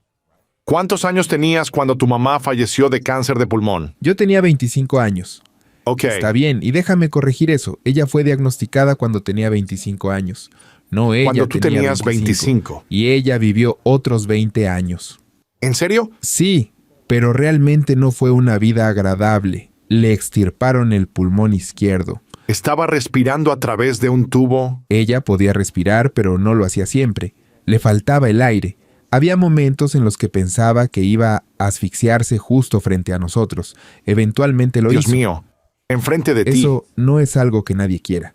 ¿Cuántos años tenías cuando tu mamá falleció de cáncer de pulmón? Yo tenía 25 años. Ok. Está bien, y déjame corregir eso. Ella fue diagnosticada cuando tenía 25 años. No ella Cuando tú tenía tenías 25. Y ella vivió otros 20 años. ¿En serio? Sí, pero realmente no fue una vida agradable. Le extirparon el pulmón izquierdo. Estaba respirando a través de un tubo. Ella podía respirar, pero no lo hacía siempre. Le faltaba el aire. Había momentos en los que pensaba que iba a asfixiarse justo frente a nosotros. Eventualmente lo Dios hizo. mío, enfrente de ti. Eso no es algo que nadie quiera.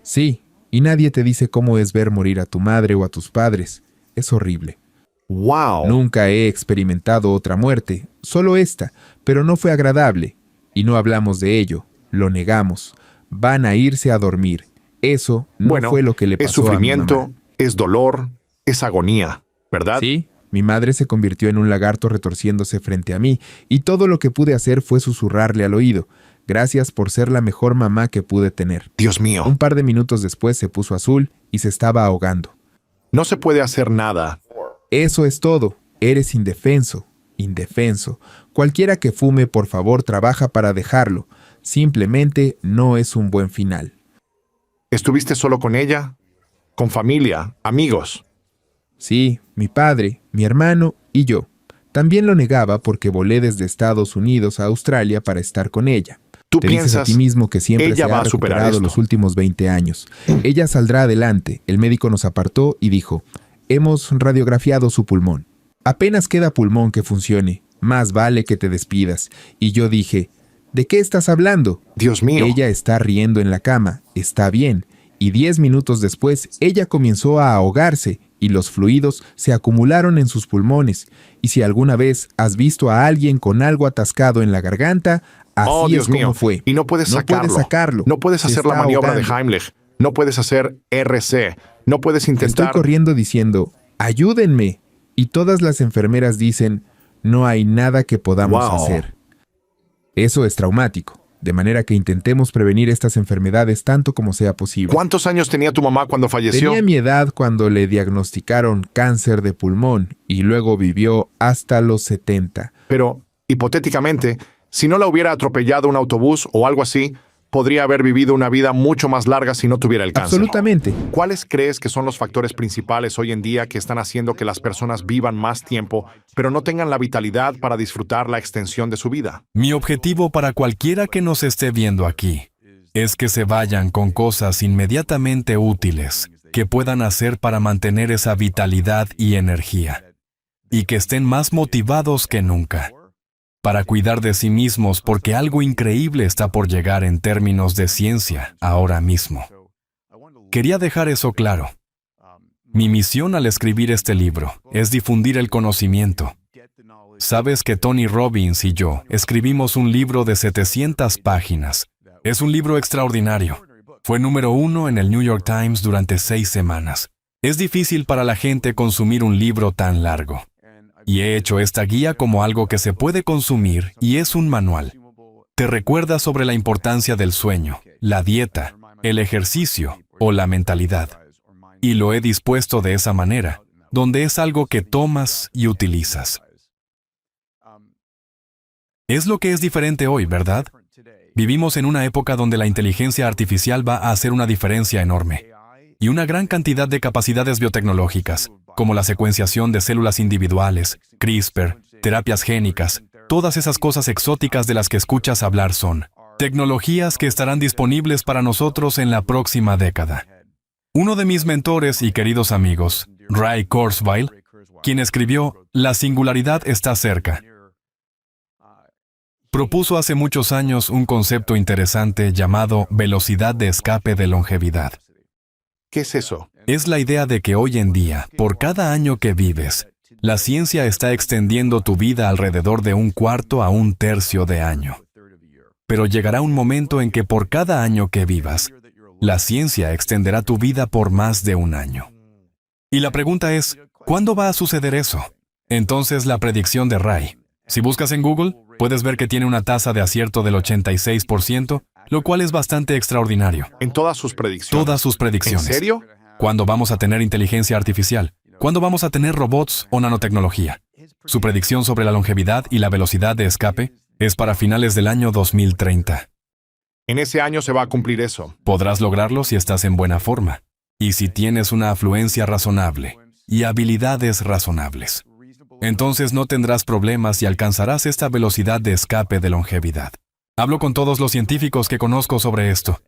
Sí, y nadie te dice cómo es ver morir a tu madre o a tus padres. Es horrible. ¡Wow! Nunca he experimentado otra muerte, solo esta, pero no fue agradable. Y no hablamos de ello, lo negamos. Van a irse a dormir. Eso no Bueno, fue lo que le pasó es sufrimiento, a mi mamá. es dolor, es agonía, ¿verdad? Sí, mi madre se convirtió en un lagarto retorciéndose frente a mí, y todo lo que pude hacer fue susurrarle al oído. Gracias por ser la mejor mamá que pude tener. Dios mío, Un par de minutos después se puso azul y se estaba ahogando. no se puede hacer nada. Eso es todo. Eres indefenso. Indefenso. Cualquiera que fume, por favor, trabaja para dejarlo. Simplemente no es un buen final. ¿Estuviste solo con ella? ¿Con familia? ¿Amigos? Sí, mi padre, mi hermano y yo. También lo negaba porque volé desde Estados Unidos a Australia para estar con ella. ¿Tú Te dices a piensas ti mismo que siempre ella se va ha a superar recuperado esto? los últimos 20 años. Ella saldrá adelante. El médico nos apartó y dijo, hemos radiografiado su pulmón. Apenas queda pulmón que funcione. más vale que te despidas. Y yo dije, ¿de qué estás hablando? Dios mío. Ella está riendo en la cama, está bien. Y 10 minutos después, ella comenzó a ahogarse y los fluidos se acumularon en sus pulmones. Y si alguna vez has visto a alguien con algo atascado en la garganta, así Dios es como mío. fue. Y no puedes sacarlo. No puedes Se hacer la está maniobra de ahogando. Heimlich. No puedes hacer RC. No puedes Estoy intentar... corriendo diciendo, ayúdenme. Y todas las enfermeras dicen, no hay nada que podamos Wow. hacer. Eso es traumático, de manera que intentemos prevenir estas enfermedades tanto como sea posible. ¿Cuántos años tenía tu mamá cuando falleció? Tenía mi edad cuando le diagnosticaron cáncer de pulmón y luego vivió hasta los 70. Pero, hipotéticamente, si no la hubiera atropellado un autobús o algo así, podría haber vivido una vida mucho más larga si no tuviera el cáncer. Absolutamente. ¿Cuáles crees que son los factores principales hoy en día que están haciendo que las personas vivan más tiempo, pero no tengan la vitalidad para disfrutar la extensión de su vida? Mi objetivo para cualquiera que nos esté viendo aquí es que se vayan con cosas inmediatamente útiles que puedan hacer para mantener esa vitalidad y energía, y que estén más motivados que nunca para cuidar de sí mismos, porque algo increíble está por llegar en términos de ciencia ahora mismo. Quería dejar eso claro. Mi misión al escribir este libro es difundir el conocimiento. Sabes que Tony Robbins y yo escribimos un libro de 700 páginas. Es un libro extraordinario. Fue número 1 en el New York Times durante 6 semanas. Es difícil para la gente consumir un libro tan largo. Y he hecho esta guía como algo que se puede consumir y es un manual. Te recuerda sobre la importancia del sueño, la dieta, el ejercicio o la mentalidad. Y lo he dispuesto de esa manera, donde es algo que tomas y utilizas. Es lo que es diferente hoy, ¿verdad? Vivimos en una época donde la inteligencia artificial va a hacer una diferencia enorme. Y una gran cantidad de capacidades biotecnológicas, como la secuenciación de células individuales, CRISPR, terapias génicas, todas esas cosas exóticas de las que escuchas hablar son tecnologías que estarán disponibles para nosotros en la próxima década. Uno de mis mentores y queridos amigos, Ray Kurzweil, quien escribió La singularidad está cerca, propuso hace muchos años un concepto interesante llamado velocidad de escape de longevidad. ¿Qué es eso? Es la idea de que hoy en día, por cada año que vives, la ciencia está extendiendo tu vida alrededor de 1/4 a 1/3 de año. Pero llegará un momento en que por cada año que vivas, la ciencia extenderá tu vida por más de 1 año. Y la pregunta es, ¿cuándo va a suceder eso? Entonces la predicción de Ray. Si buscas en Google, puedes ver que tiene una tasa de acierto del 86%, lo cual es bastante extraordinario. En todas sus predicciones. Todas sus predicciones. ¿En serio? ¿Cuándo vamos a tener inteligencia artificial? ¿Cuándo vamos a tener robots o nanotecnología? Su predicción sobre la longevidad y la velocidad de escape es para finales del año 2030. En ese año se va a cumplir eso. Podrás lograrlo si estás en buena forma y si tienes una afluencia razonable y habilidades razonables. Entonces no tendrás problemas y alcanzarás esta velocidad de escape de longevidad. Hablo con todos los científicos que conozco sobre esto.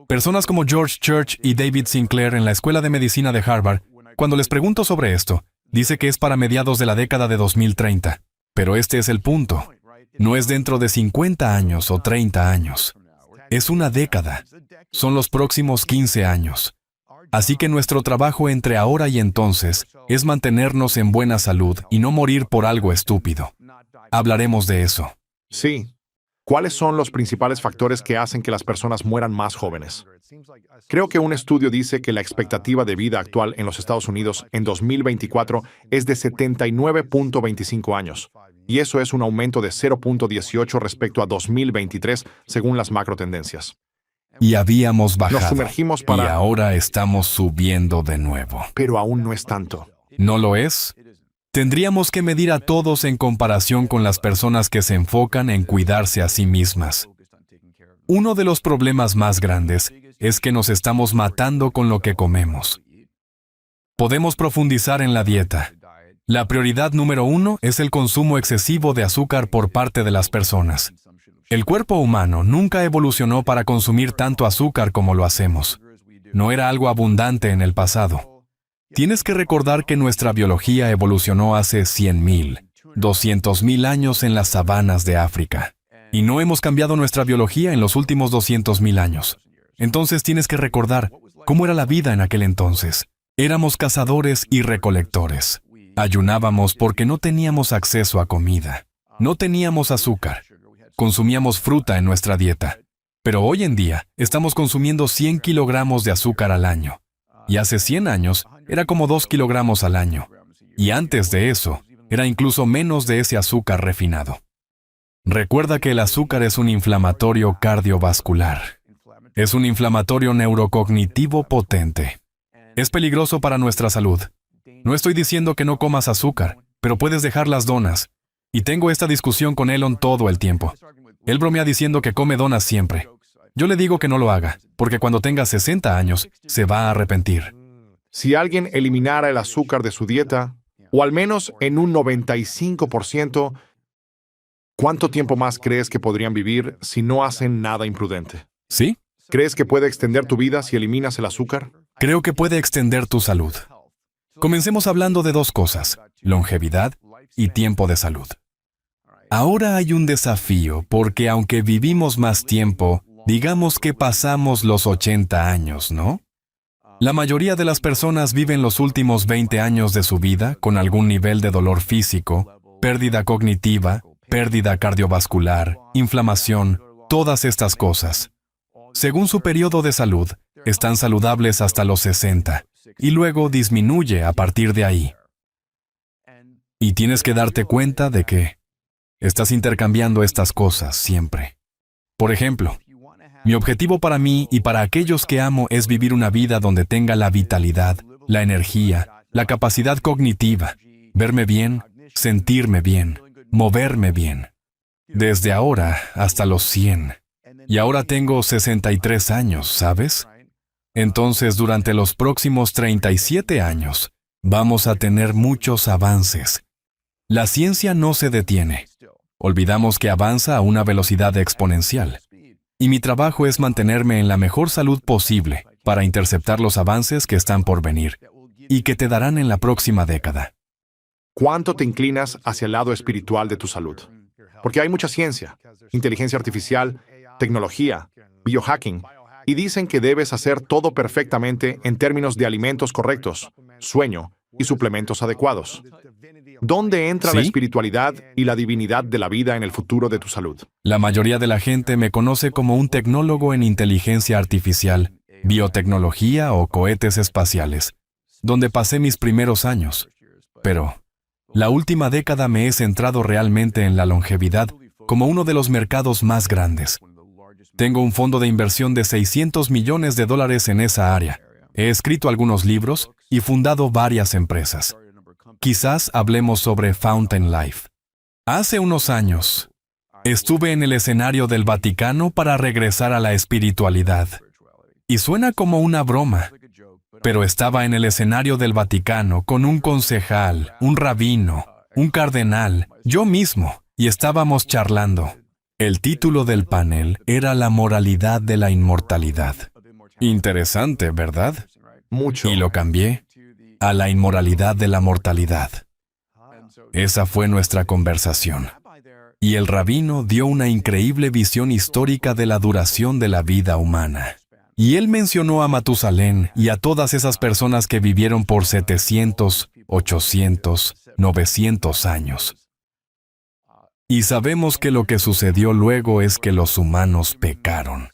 Personas como George Church y David Sinclair en la Escuela de Medicina de Harvard, cuando les pregunto sobre esto, dice que es para mediados de la década de 2030. Pero este es el punto. No es dentro de 50 años o 30 años. Es una década. Son los próximos 15 años. Así que nuestro trabajo entre ahora y entonces es mantenernos en buena salud y no morir por algo estúpido. Hablaremos de eso. Sí. ¿Cuáles son los principales factores que hacen que las personas mueran más jóvenes? Creo que un estudio dice que la expectativa de vida actual en los Estados Unidos en 2024 es de 79.25 años, y eso es un aumento de 0.18 respecto a 2023, según las macrotendencias. Y habíamos Nos bajado. sumergimos Y para... ahora estamos subiendo de nuevo. Pero aún no es tanto. ¿No lo es? Tendríamos que medir a todos en comparación con las personas que se enfocan en cuidarse a sí mismas. Uno de los problemas más grandes es que nos estamos matando con lo que comemos. Podemos profundizar en la dieta. La prioridad número 1 es el consumo excesivo de azúcar por parte de las personas. El cuerpo humano nunca evolucionó para consumir tanto azúcar como lo hacemos. No era algo abundante en el pasado. Tienes que recordar que nuestra biología evolucionó hace 100.000, 200.000 años en las sabanas de África. Y no hemos cambiado nuestra biología en los últimos 200.000 años. Entonces tienes que recordar cómo era la vida en aquel entonces. Éramos cazadores y recolectores. Ayunábamos porque no teníamos acceso a comida. No teníamos azúcar. Consumíamos fruta en nuestra dieta. Pero hoy en día estamos consumiendo 100 kilogramos de azúcar al año. Y hace 100 años era como 2 kilogramos al año. Y antes de eso, era incluso menos de ese azúcar refinado. Recuerda que el azúcar es un inflamatorio cardiovascular. Es un inflamatorio neurocognitivo potente. Es peligroso para nuestra salud. No estoy diciendo que no comas azúcar, pero puedes dejar las donas. Y tengo esta discusión con Elon todo el tiempo. Él bromea diciendo que come donas siempre. Yo le digo que no lo haga, porque cuando tenga 60 años, se va a arrepentir. Si alguien eliminara el azúcar de su dieta, o al menos en un 95%, ¿cuánto tiempo más crees que podrían vivir si no hacen nada imprudente? ¿Sí? ¿Crees que puede extender tu vida si eliminas el azúcar? Creo que puede extender tu salud. Comencemos hablando de dos cosas: longevidad y tiempo de salud. Ahora hay un desafío, porque aunque vivimos más tiempo, digamos que pasamos los 80 años, ¿no? La mayoría de las personas viven los últimos 20 años de su vida con algún nivel de dolor físico, pérdida cognitiva, pérdida cardiovascular, inflamación, todas estas cosas. Según su periodo de salud, están saludables hasta los 60, y luego disminuye a partir de ahí. Y tienes que darte cuenta de que estás intercambiando estas cosas siempre. Por ejemplo, mi objetivo para mí y para aquellos que amo es vivir una vida donde tenga la vitalidad, la energía, la capacidad cognitiva, verme bien, sentirme bien, moverme bien. Desde ahora hasta los 100. Y ahora tengo 63 años, ¿sabes? Entonces, durante los próximos 37 años, vamos a tener muchos avances. La ciencia no se detiene. Olvidamos que avanza a una velocidad exponencial. Y mi trabajo es mantenerme en la mejor salud posible para interceptar los avances que están por venir y que te darán en la próxima década. ¿Cuánto te inclinas hacia el lado espiritual de tu salud? Porque hay mucha ciencia, inteligencia artificial, tecnología, biohacking, y dicen que debes hacer todo perfectamente en términos de alimentos correctos, sueño y suplementos adecuados. ¿Dónde entra la espiritualidad y la divinidad de la vida en el futuro de tu salud? La mayoría de la gente me conoce como un tecnólogo en inteligencia artificial, biotecnología o cohetes espaciales, donde pasé mis primeros años. Pero la última década me he centrado realmente en la longevidad como uno de los mercados más grandes. Tengo un fondo de inversión de $600 millones en esa área. He escrito algunos libros y fundado varias empresas. Quizás hablemos sobre Fountain Life. Hace unos años, estuve en el escenario del Vaticano para regresar a la espiritualidad. Y suena como una broma, pero estaba en el escenario del Vaticano con un concejal, un rabino, un cardenal, yo mismo, y estábamos charlando. El título del panel era La moralidad de la inmortalidad. Interesante, ¿verdad? Mucho. Y lo cambié a la inmoralidad de la mortalidad. Esa fue nuestra conversación. Y el rabino dio una increíble visión histórica de la duración de la vida humana. Y él mencionó a Matusalén y a todas esas personas que vivieron por 700, 800, 900 años. Y sabemos que lo que sucedió luego es que los humanos pecaron.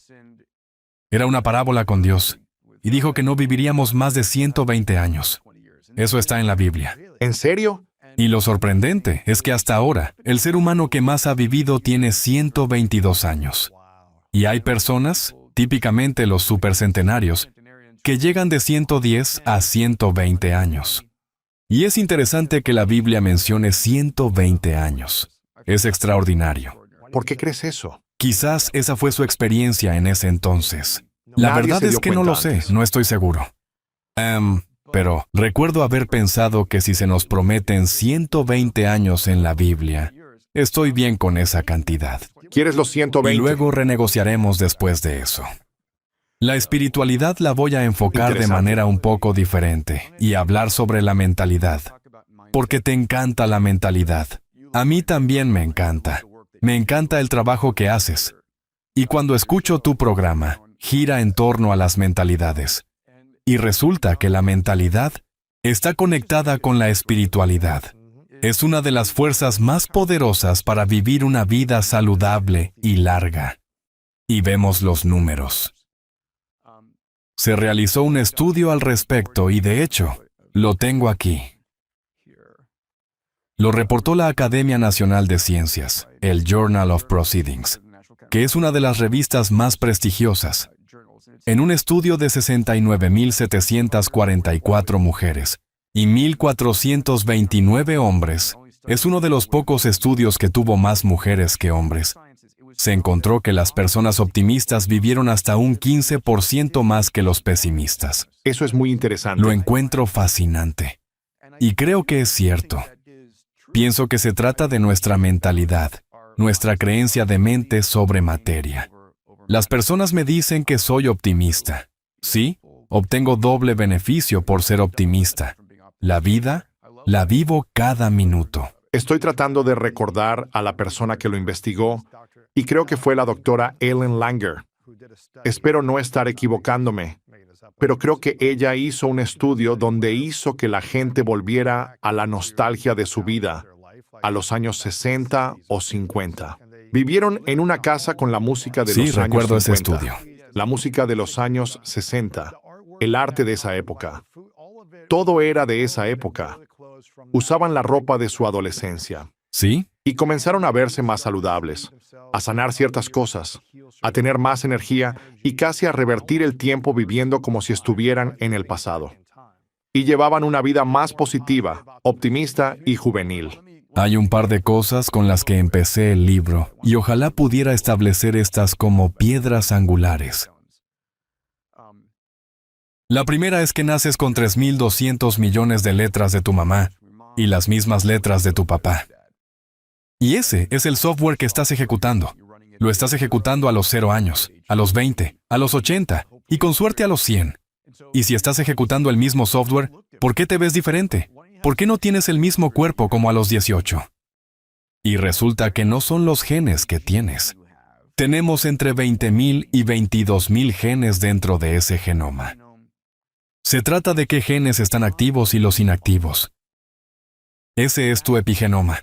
Era una parábola con Dios, y dijo que no viviríamos más de 120 años. Eso está en la Biblia. ¿En serio? Y lo sorprendente es que hasta ahora, el ser humano que más ha vivido tiene 122 años. Y hay personas, típicamente los supercentenarios, que llegan de 110 a 120 años. Y es interesante que la Biblia mencione 120 años. Es extraordinario. ¿Por qué crees eso? Quizás esa fue su experiencia en ese entonces. La Nadie verdad se es dio que no lo cuenta sé, antes. no estoy seguro. Pero recuerdo haber pensado que si se nos prometen 120 años en la Biblia, estoy bien con esa cantidad. ¿Quieres los Y 120? luego renegociaremos después de eso. La espiritualidad la voy a enfocar de Interesante. manera un poco diferente y hablar sobre la mentalidad. Porque te encanta la mentalidad. A mí también me encanta. Me encanta el trabajo que haces. Y cuando escucho tu programa, gira en torno a las mentalidades. Y resulta que la mentalidad está conectada con la espiritualidad. Es una de las fuerzas más poderosas para vivir una vida saludable y larga. Y vemos los números. Se realizó un estudio al respecto y, de hecho, lo tengo aquí. Lo reportó la Academia Nacional de Ciencias, el Journal of Proceedings, que es una de las revistas más prestigiosas. En un estudio de 69.744 mujeres y 1.429 hombres, es uno de los pocos estudios que tuvo más mujeres que hombres. Se encontró que las personas optimistas vivieron hasta un 15% más que los pesimistas. Eso es muy interesante. Lo encuentro fascinante. Y creo que es cierto. Pienso que se trata de nuestra mentalidad, nuestra creencia de mente sobre materia. Las personas me dicen que soy optimista. Sí, obtengo doble beneficio por ser optimista. La vida, la vivo cada minuto. Estoy tratando de recordar a la persona que lo investigó y creo que fue la doctora Ellen Langer. Espero no estar equivocándome, pero creo que ella hizo un estudio donde hizo que la gente volviera a la nostalgia de su vida, a los años 60 o 50. Vivieron en una casa con la música de los años 50. Sí, recuerdo ese estudio. La música de los años 60, el arte de esa época. Todo era de esa época. Usaban la ropa de su adolescencia. ¿Sí? Y comenzaron a verse más saludables, a sanar ciertas cosas, a tener más energía y casi a revertir el tiempo viviendo como si estuvieran en el pasado. Y llevaban una vida más positiva, optimista y juvenil. Hay un par de cosas con las que empecé el libro y ojalá pudiera establecer estas como piedras angulares. La primera es que naces con 3.200 millones de letras de tu mamá y las mismas letras de tu papá. Y ese es el software que estás ejecutando. Lo estás ejecutando a los 0 años, a los 20, a los 80 y con suerte a los 100. Y si estás ejecutando el mismo software, ¿por qué te ves diferente? ¿Por qué no tienes el mismo cuerpo como a los 18? Y resulta que no son los genes que tienes. Tenemos entre 20.000 y 22.000 genes dentro de ese genoma. Se trata de qué genes están activos y los inactivos. Ese es tu epigenoma.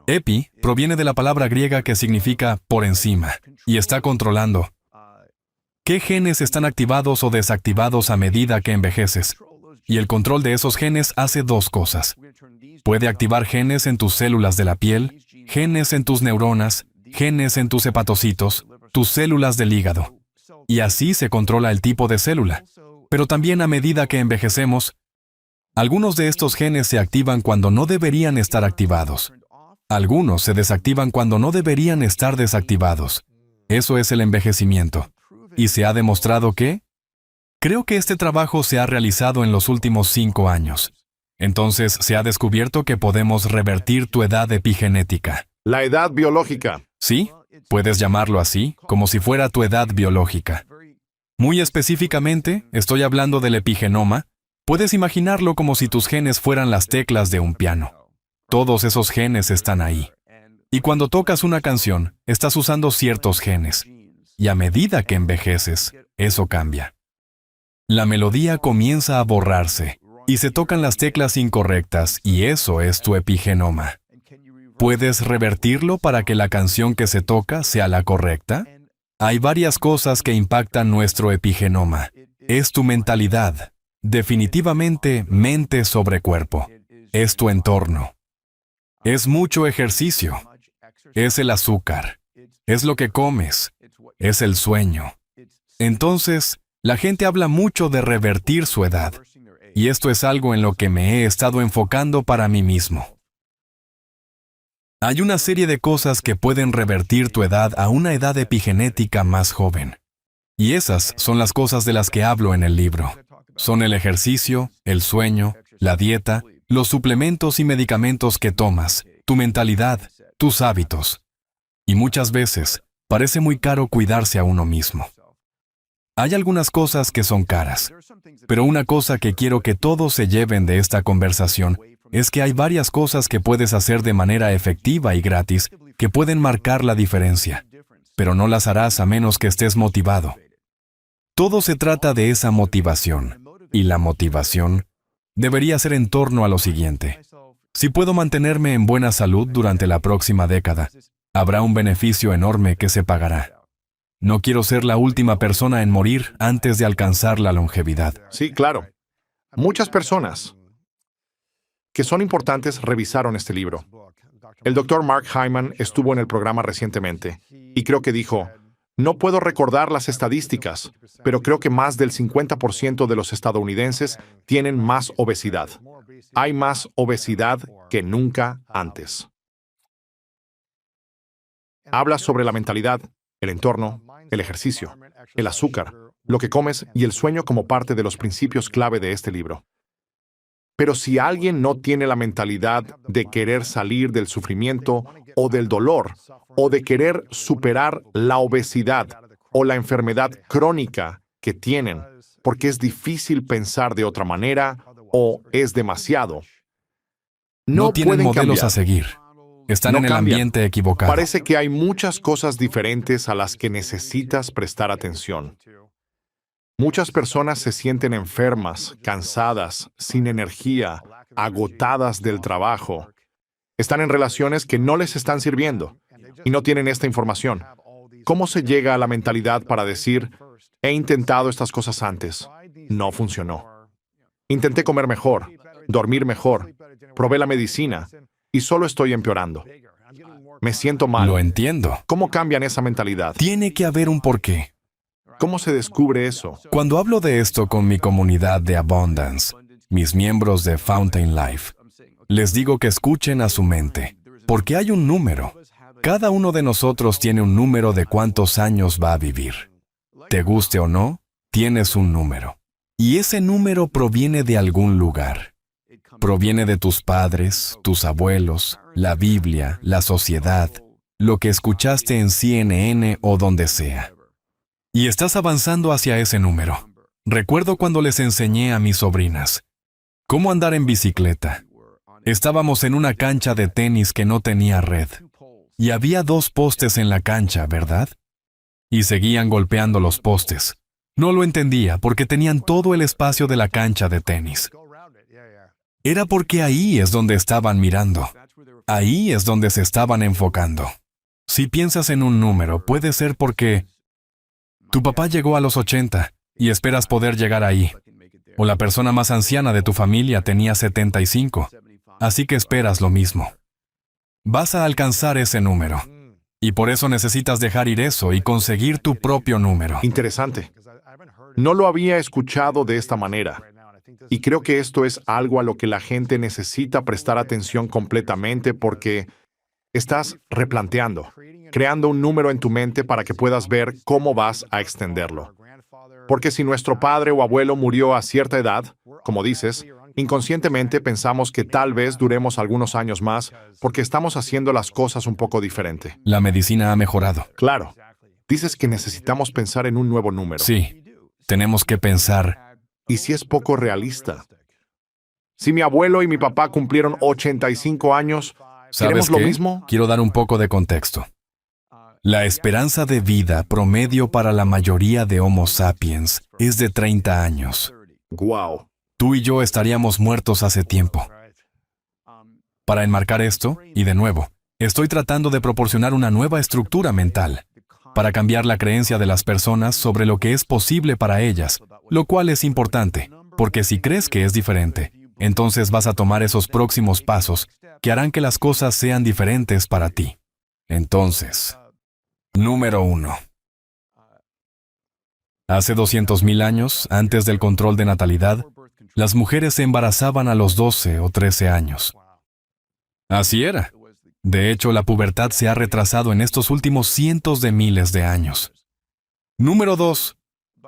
Epi proviene de la palabra griega que significa por encima y está controlando. ¿Qué genes están activados o desactivados a medida que envejeces? Y el control de esos genes hace dos cosas. Puede activar genes en tus células de la piel, genes en tus neuronas, genes en tus hepatocitos, tus células del hígado. Y así se controla el tipo de célula. Pero también a medida que envejecemos, algunos de estos genes se activan cuando no deberían estar activados. Algunos se desactivan cuando no deberían estar desactivados. Eso es el envejecimiento. Y se ha demostrado que... Creo que este trabajo se ha realizado en los últimos 5 años. Entonces se ha descubierto que podemos revertir tu edad epigenética. La edad biológica. ¿Sí? Puedes llamarlo así, como si fuera tu edad biológica. Muy específicamente, estoy hablando del epigenoma. Puedes imaginarlo como si tus genes fueran las teclas de un piano. Todos esos genes están ahí. Y cuando tocas una canción, estás usando ciertos genes. Y a medida que envejeces, eso cambia. La melodía comienza a borrarse, y se tocan las teclas incorrectas, y eso es tu epigenoma. ¿Puedes revertirlo para que la canción que se toca sea la correcta? Hay varias cosas que impactan nuestro epigenoma. Es tu mentalidad. Definitivamente, mente sobre cuerpo. Es tu entorno. Es mucho ejercicio. Es el azúcar. Es lo que comes. Es el sueño. Entonces, la gente habla mucho de revertir su edad. Y esto es algo en lo que me he estado enfocando para mí mismo. Hay una serie de cosas que pueden revertir tu edad a una edad epigenética más joven. Y esas son las cosas de las que hablo en el libro. Son el ejercicio, el sueño, la dieta, los suplementos y medicamentos que tomas, tu mentalidad, tus hábitos. Y muchas veces, parece muy caro cuidarse a uno mismo. Hay algunas cosas que son caras, pero una cosa que quiero que todos se lleven de esta conversación es que hay varias cosas que puedes hacer de manera efectiva y gratis que pueden marcar la diferencia, pero no las harás a menos que estés motivado. Todo se trata de esa motivación, y la motivación debería ser en torno a lo siguiente. Si puedo mantenerme en buena salud durante la próxima década, habrá un beneficio enorme que se pagará. No quiero ser la última persona en morir antes de alcanzar la longevidad. Sí, claro. Muchas personas que son importantes revisaron este libro. El Dr. Mark Hyman estuvo en el programa recientemente y creo que dijo, no puedo recordar las estadísticas, pero creo que más del 50% de los estadounidenses tienen más obesidad. Hay más obesidad que nunca antes. Habla sobre la mentalidad, el entorno, el ejercicio, el azúcar, lo que comes y el sueño como parte de los principios clave de este libro. Pero si alguien no tiene la mentalidad de querer salir del sufrimiento o del dolor, o de querer superar la obesidad o la enfermedad crónica que tienen, porque es difícil pensar de otra manera o es demasiado, No tienen pueden modelos cambiar. a seguir. Están No en el cambian. ambiente equivocado. Parece que hay muchas cosas diferentes a las que necesitas prestar atención. Muchas personas se sienten enfermas, cansadas, sin energía, agotadas del trabajo. Están en relaciones que no les están sirviendo y no tienen esta información. ¿Cómo se llega a la mentalidad para decir, he intentado estas cosas antes, no funcionó? Intenté comer mejor, dormir mejor, probé la medicina y solo estoy empeorando. Me siento mal. Lo entiendo. ¿Cómo cambian esa mentalidad? Tiene que haber un porqué. ¿Cómo se descubre eso? Cuando hablo de esto con mi comunidad de Abundance, mis miembros de Fountain Life, les digo que escuchen a su mente, porque hay un número. Cada uno de nosotros tiene un número de cuántos años va a vivir. Te guste o no, tienes un número. Y ese número proviene de algún lugar. Proviene de tus padres, tus abuelos, la Biblia, la sociedad, lo que escuchaste en CNN o donde sea. Y estás avanzando hacia ese número. Recuerdo cuando les enseñé a mis sobrinas cómo andar en bicicleta. Estábamos en una cancha de tenis que no tenía red. Y había 2 postes en la cancha, ¿verdad? Y seguían golpeando los postes. No lo entendía porque tenían todo el espacio de la cancha de tenis. Era porque ahí es donde estaban mirando. Ahí es donde se estaban enfocando. Si piensas en un número, puede ser porque tu papá llegó a los 80 y esperas poder llegar ahí. O la persona más anciana de tu familia tenía 75, así que esperas lo mismo. Vas a alcanzar ese número. Y por eso necesitas dejar ir eso y conseguir tu propio número. Interesante. No lo había escuchado de esta manera. Y creo que esto es algo a lo que la gente necesita prestar atención completamente porque estás replanteando, creando un número en tu mente para que puedas ver cómo vas a extenderlo. Porque si nuestro padre o abuelo murió a cierta edad, como dices, inconscientemente pensamos que tal vez duremos algunos años más porque estamos haciendo las cosas un poco diferente. La medicina ha mejorado. Claro, dices que necesitamos pensar en un nuevo número. Sí, tenemos que pensar. ¿Y si es poco realista? Si mi abuelo y mi papá cumplieron 85 años, ¿Sabes ¿queremos lo qué? mismo? Quiero dar un poco de contexto. La esperanza de vida promedio para la mayoría de Homo sapiens es de 30 años. Wow. Tú y yo estaríamos muertos hace tiempo. Para enmarcar esto, y de nuevo, estoy tratando de proporcionar una nueva estructura mental para cambiar la creencia de las personas sobre lo que es posible para ellas, lo cual es importante, porque si crees que es diferente, entonces vas a tomar esos próximos pasos que harán que las cosas sean diferentes para ti. Entonces, número 1. Hace 200,000 años, antes del control de natalidad, las mujeres se embarazaban a los 12 o 13 años. Así era. De hecho, la pubertad se ha retrasado en estos últimos cientos de miles de años. Número 2.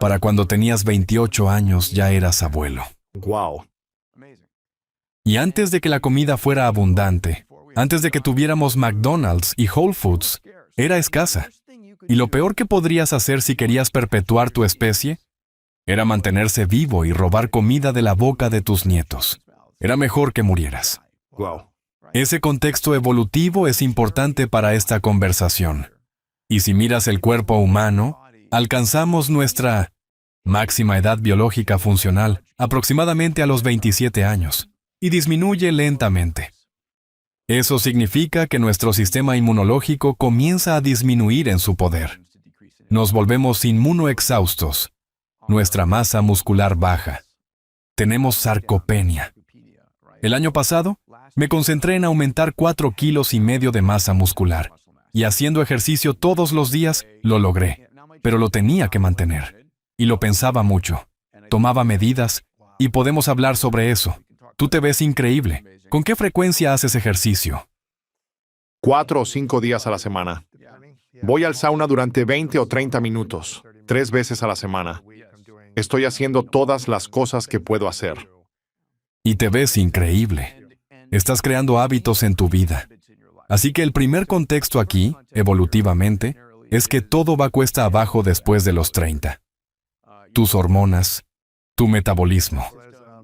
Para cuando tenías 28 años ya eras abuelo. Wow. Y antes de que la comida fuera abundante, antes de que tuviéramos McDonald's y Whole Foods, era escasa. Y lo peor que podrías hacer si querías perpetuar tu especie era mantenerse vivo y robar comida de la boca de tus nietos. Era mejor que murieras. Wow. Ese contexto evolutivo es importante para esta conversación. Y si miras el cuerpo humano, alcanzamos nuestra máxima edad biológica funcional aproximadamente a los 27 años y disminuye lentamente. Eso significa que nuestro sistema inmunológico comienza a disminuir en su poder. Nos volvemos inmunoexhaustos. Nuestra masa muscular baja. Tenemos sarcopenia. El año pasado, me concentré en aumentar 4,5 kilos de masa muscular. Y haciendo ejercicio todos los días, lo logré. Pero lo tenía que mantener. Y lo pensaba mucho. Tomaba medidas, y podemos hablar sobre eso. Tú te ves increíble. ¿Con qué frecuencia haces ejercicio? 4 o 5 días a la semana. Voy al sauna durante 20 o 30 minutos, 3 veces a la semana. Estoy haciendo todas las cosas que puedo hacer. Y te ves increíble. Estás creando hábitos en tu vida. Así que el primer contexto aquí, evolutivamente, es que todo va cuesta abajo después de los 30. Tus hormonas, tu metabolismo,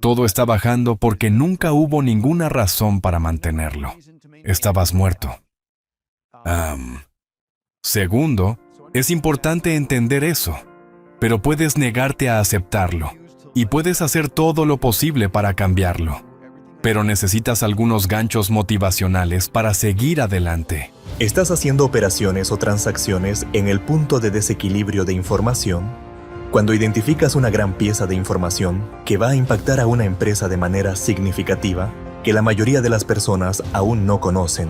todo está bajando porque nunca hubo ninguna razón para mantenerlo. Estabas muerto. Segundo, es importante entender eso, pero puedes negarte a aceptarlo y puedes hacer todo lo posible para cambiarlo. Pero necesitas algunos ganchos motivacionales para seguir adelante. ¿Estás haciendo operaciones o transacciones en el punto de desequilibrio de información? Cuando identificas una gran pieza de información que va a impactar a una empresa de manera significativa, que la mayoría de las personas aún no conocen,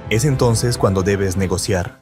es entonces cuando debes negociar,